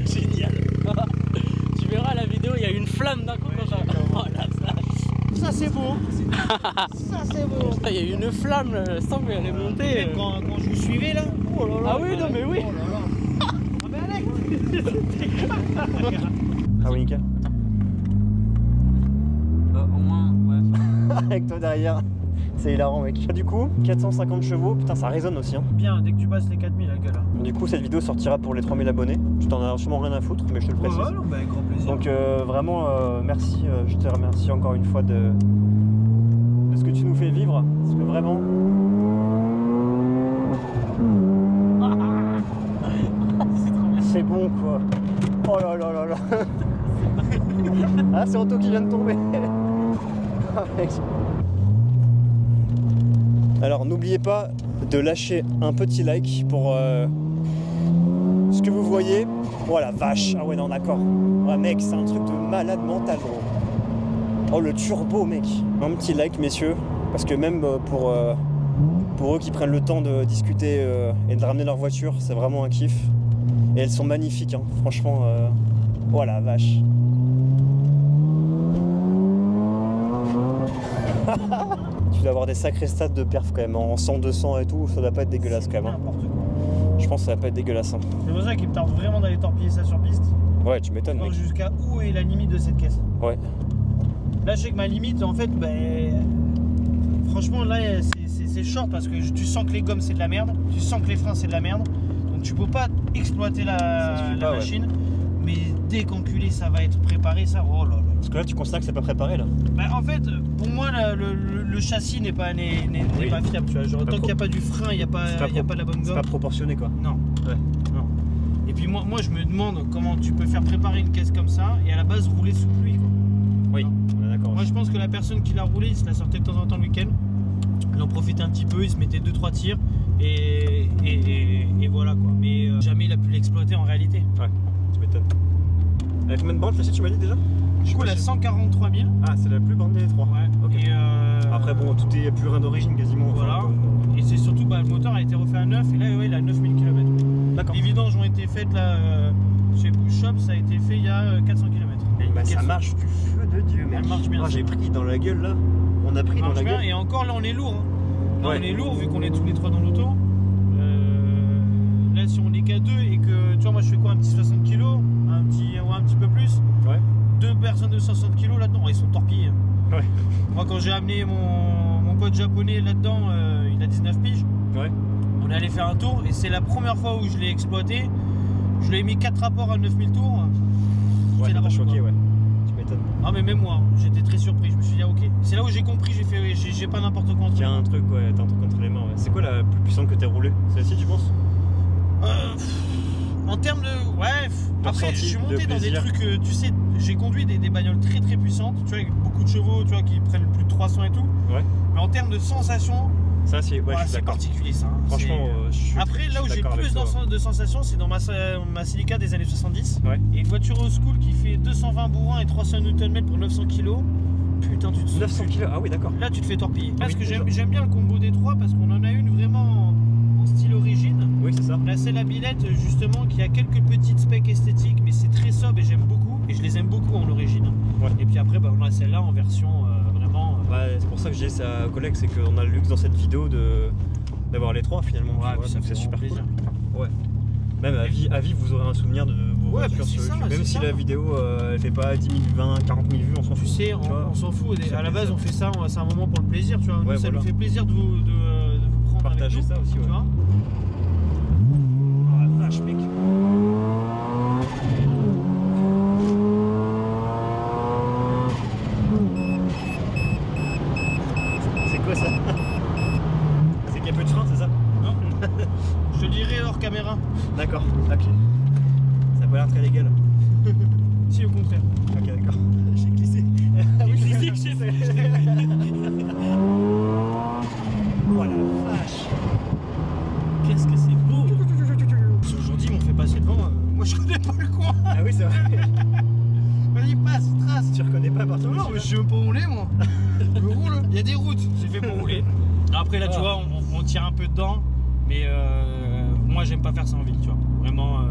Génial. Tu verras la vidéo, il y a une flamme d'un coup quand t'as. Oh la vache. Ça c'est beau. Ça c'est beau. Putain, il y a eu une flamme, là, sans qu'elle est montée. Quand je vous suivais là. Oh là là. Ah oui, non mais oui. Oh là là. Ah mais Alex. Ah oui nickel. au moins, ouais. avec toi derrière. C'est hilarant mec. Du coup, 450 chevaux, putain ça résonne aussi hein. Bien, dès que tu passes les 4000 la gueule. Du coup cette vidéo sortira pour les 3000 abonnés. Tu t'en as sûrement rien à foutre mais je te le précise. Ouais, non, bah, avec grand plaisir. Donc vraiment merci, je te remercie encore une fois de ce que tu nous fais vivre. Parce que vraiment... C'est bon quoi. Oh là là là là. Ah c'est Otto qui vient de tomber. Ah, mec. Alors n'oubliez pas de lâcher un petit like pour ce que vous voyez. Oh la vache. Ah ouais non d'accord. Ouais mec c'est un truc de malade mental gros. Oh le turbo mec. Un petit like messieurs. Parce que même pour eux qui prennent le temps de discuter et de ramener leur voiture, c'est vraiment un kiff. Et elles sont magnifiques hein. Franchement. Oh la vache. Tu dois avoir des sacrés stats de perf quand même, en 100-200 et tout, ça doit pas être dégueulasse quand même. N'importe quoi. Je pense que ça va pas être dégueulasse. Hein. C'est pour ça qu'il me tarde vraiment d'aller torpiller ça sur piste. Ouais, tu m'étonnes mec. Jusqu'à où est la limite de cette caisse? Ouais. Là je sais que ma limite en fait, franchement là c'est short parce que tu sens que les gommes c'est de la merde, tu sens que les freins c'est de la merde, donc tu peux pas exploiter la machine. Ouais. Mais dès qu'enculé ça va être préparé, ça, oh là là. Parce que là tu considères que c'est pas préparé là? Bah en fait, pour moi le châssis n'est pas fiable, tu vois. Genre, tant qu'il n'y a pas du frein, il n'y a pas la bonne gomme. C'est pas proportionné quoi. Non. Ouais. Non. Et puis moi je me demande comment tu peux faire préparer une caisse comme ça et à la base rouler sous pluie quoi. Oui, on est d'accord. Moi je pense que la personne qui l'a roulé, il se la sortait de temps en temps le week-end. Il en profitait un petit peu, il se mettait 2-3 tirs et voilà quoi. Mais jamais il a pu l'exploiter en réalité. Ouais, tu m'étonnes. Avec combien de bornes tu m'as dit déjà? Du coup, elle a 143 000. Ah, c'est la plus bornée des trois. Ouais. Okay. Et après, bon, tout est plus rien d'origine quasiment. Voilà. Enfin, et c'est surtout, le moteur a été refait à 9 et là, ouais, il a 9000 km. D'accord. Les vidanges ont été faites là chez Bush Shop, ça a été fait il y a 400 km. Et bah, ça marche du feu de Dieu, mec. Elle marche bien. Oh, j'ai pris dans la gueule là. On a pris dans la gueule. Et encore là, on est lourd. Hein. Là, ouais. on est lourd vu qu'on est tous les trois dans l'auto. Là, si on est qu'à 2 et que tu vois, moi je fais quoi, un petit 60 kg, un petit peu plus. Ouais. 2 personnes de 60 kg là-dedans, ils sont torpillés. Ouais. Moi quand j'ai amené mon pote japonais là-dedans, il a 19 piges. Ouais. On est allé faire un tour et c'est la première fois où je l'ai exploité. Je lui ai mis 4 rapports à 9000 tours. Ouais, t'as choqué, ouais. Tu m'étonnes. Ah mais même moi, j'étais très surpris. Je me suis dit ah, ok. C'est là où j'ai compris, j'ai pas n'importe quoi. Il y a un truc, ouais, t'as un truc entre les mains. Ouais. C'est quoi la plus puissante que t'aies roulée? Celle-ci, tu penses? En termes de... Ouais, après je suis monté dans des trucs, tu sais, j'ai conduit des bagnoles très très puissantes, tu vois, avec beaucoup de chevaux, tu vois, qui prennent plus de 300 et tout. Ouais. Mais en termes de sensation, ça c'est particulier ça. Hein. Franchement, après là où j'ai plus de sensations, c'est dans ma Celica des années 70. Ouais. Et une voiture old school qui fait 220 bourrins et 300 Nm pour 900 kg. Putain, tu te souviens. 900 kg, ah oui d'accord. Là tu te fais torpiller. Parce que j'aime bien le combo des trois parce qu'on en a une vraiment en style origine. Oui, c'est ça. On a celle à Billette justement qui a quelques petites specs esthétiques, mais c'est très sobre et j'aime beaucoup. Et je les aime beaucoup en origine. Ouais. Et puis après, on a celle-là en version vraiment. Ouais, c'est pour ça que j'ai sa collègue, c'est qu'on a le luxe dans cette vidéo d'avoir les trois finalement. Ouais, ça c'est super plaisir. Cool. Ouais. Même à vie, vous aurez un souvenir de vos voitures. Même si la vidéo elle fait pas 10 000, 20, 40 000 vues, on s'en fout. Tu sais, on s'en fout. À la base, on fait ça, c'est un moment pour le plaisir, tu vois. Nous, ça nous fait plaisir de vous prendre partager avec nous, ça aussi, ouais. Tu vois. Oh la vache, mec. C'est quoi ça? C'est qu'il y a peu de frein, c'est ça? Non. Je te dirai hors caméra. D'accord, ok. Ça a pas l'air très légal. Si, au contraire. Ok, d'accord. J'ai glissé. J'ai glissé, Oh la vache. Qu'est-ce que c'est beau. Aujourd'hui, ils m'ont fait passer devant. Moi, je connais pas le coin. Ah oui, c'est vrai. Vas-y, passe, trace. Tu reconnais pas partout? Non, mais je sais même pas rouler, moi. Je roule. Il y a des routes. J'ai fait pour rouler. Après, là, tu vois, on tire un peu dedans. Mais moi, j'aime pas faire ça en ville, tu vois. Vraiment.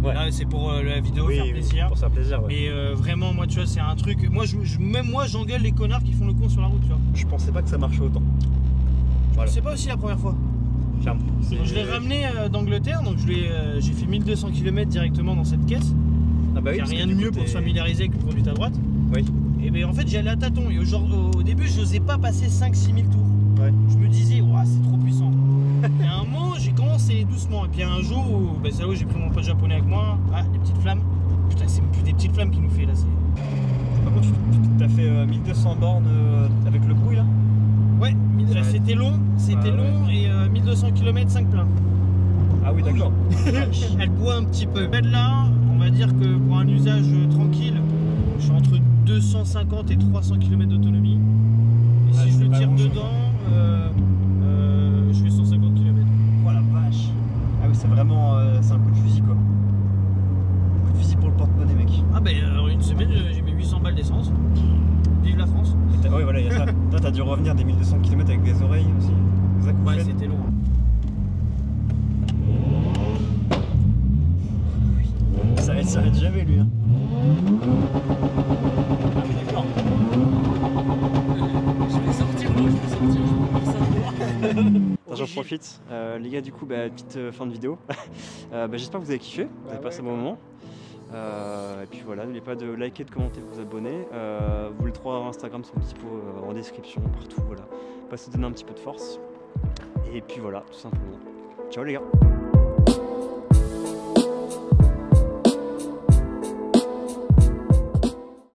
Ouais. Là, c'est pour la vidéo, faire plaisir. Pour faire plaisir, ouais. Mais vraiment, moi, tu vois, c'est un truc. Moi, même moi, j'engueule les connards qui font le con sur la route, tu vois. Je pensais pas que ça marchait autant. Voilà. C'est pas aussi la première fois. Donc, je l'ai ramené d'Angleterre, donc j'ai fait 1200 km directement dans cette caisse. Ah bah oui, il n'y a rien de mieux pour se familiariser avec une conduite à droite. Oui. Et ben en fait j'allais à tâtons et au début je n'osais pas passer 5-6 000 tours. Ouais. Je me disais ouah, c'est trop puissant. Et à un moment j'ai commencé doucement et puis un jour où c'est là où j'ai pris mon pote japonais avec moi. Ah, des petites flammes. Putain, c'est plus des petites flammes qu'il nous fait là. Par contre, tu as fait 1200 bornes avec le bruit là? Ouais, c'était long, et 1200 km 5 pleins. Ah oui, d'accord. Elle boit un petit peu. Ben là, on va dire que pour un usage tranquille, je suis entre 250 et 300 km d'autonomie. Et si je le tire dedans, je fais 150 km. Oh la vache. Ah oui, c'est vraiment c'est un coup de fusil quoi. Coup de fusil pour le porte-monnaie, mec. Ah ben une semaine, j'ai mis 800 balles d'essence. Vive la France. Oui, voilà, il y a ça. Toi, t'as dû revenir des 1200 km avec des oreilles aussi. Des acouphènes. Ouais, c'était long. Ça s'arrête jamais lui. Hein. Ah oui, d'accord. Je vais sortir, moi, je vais sortir, je vais faire ça dehors. J'en profite. Les gars, du coup, petite fin de vidéo. J'espère que vous avez kiffé, vous avez passé un bon moment. Et puis voilà, n'oubliez pas de liker, de commenter, de vous abonner. Vous les trois Instagram sont dispo en description, partout. Voilà. Passez donner un petit peu de force. Et puis voilà, tout simplement. Ciao les gars.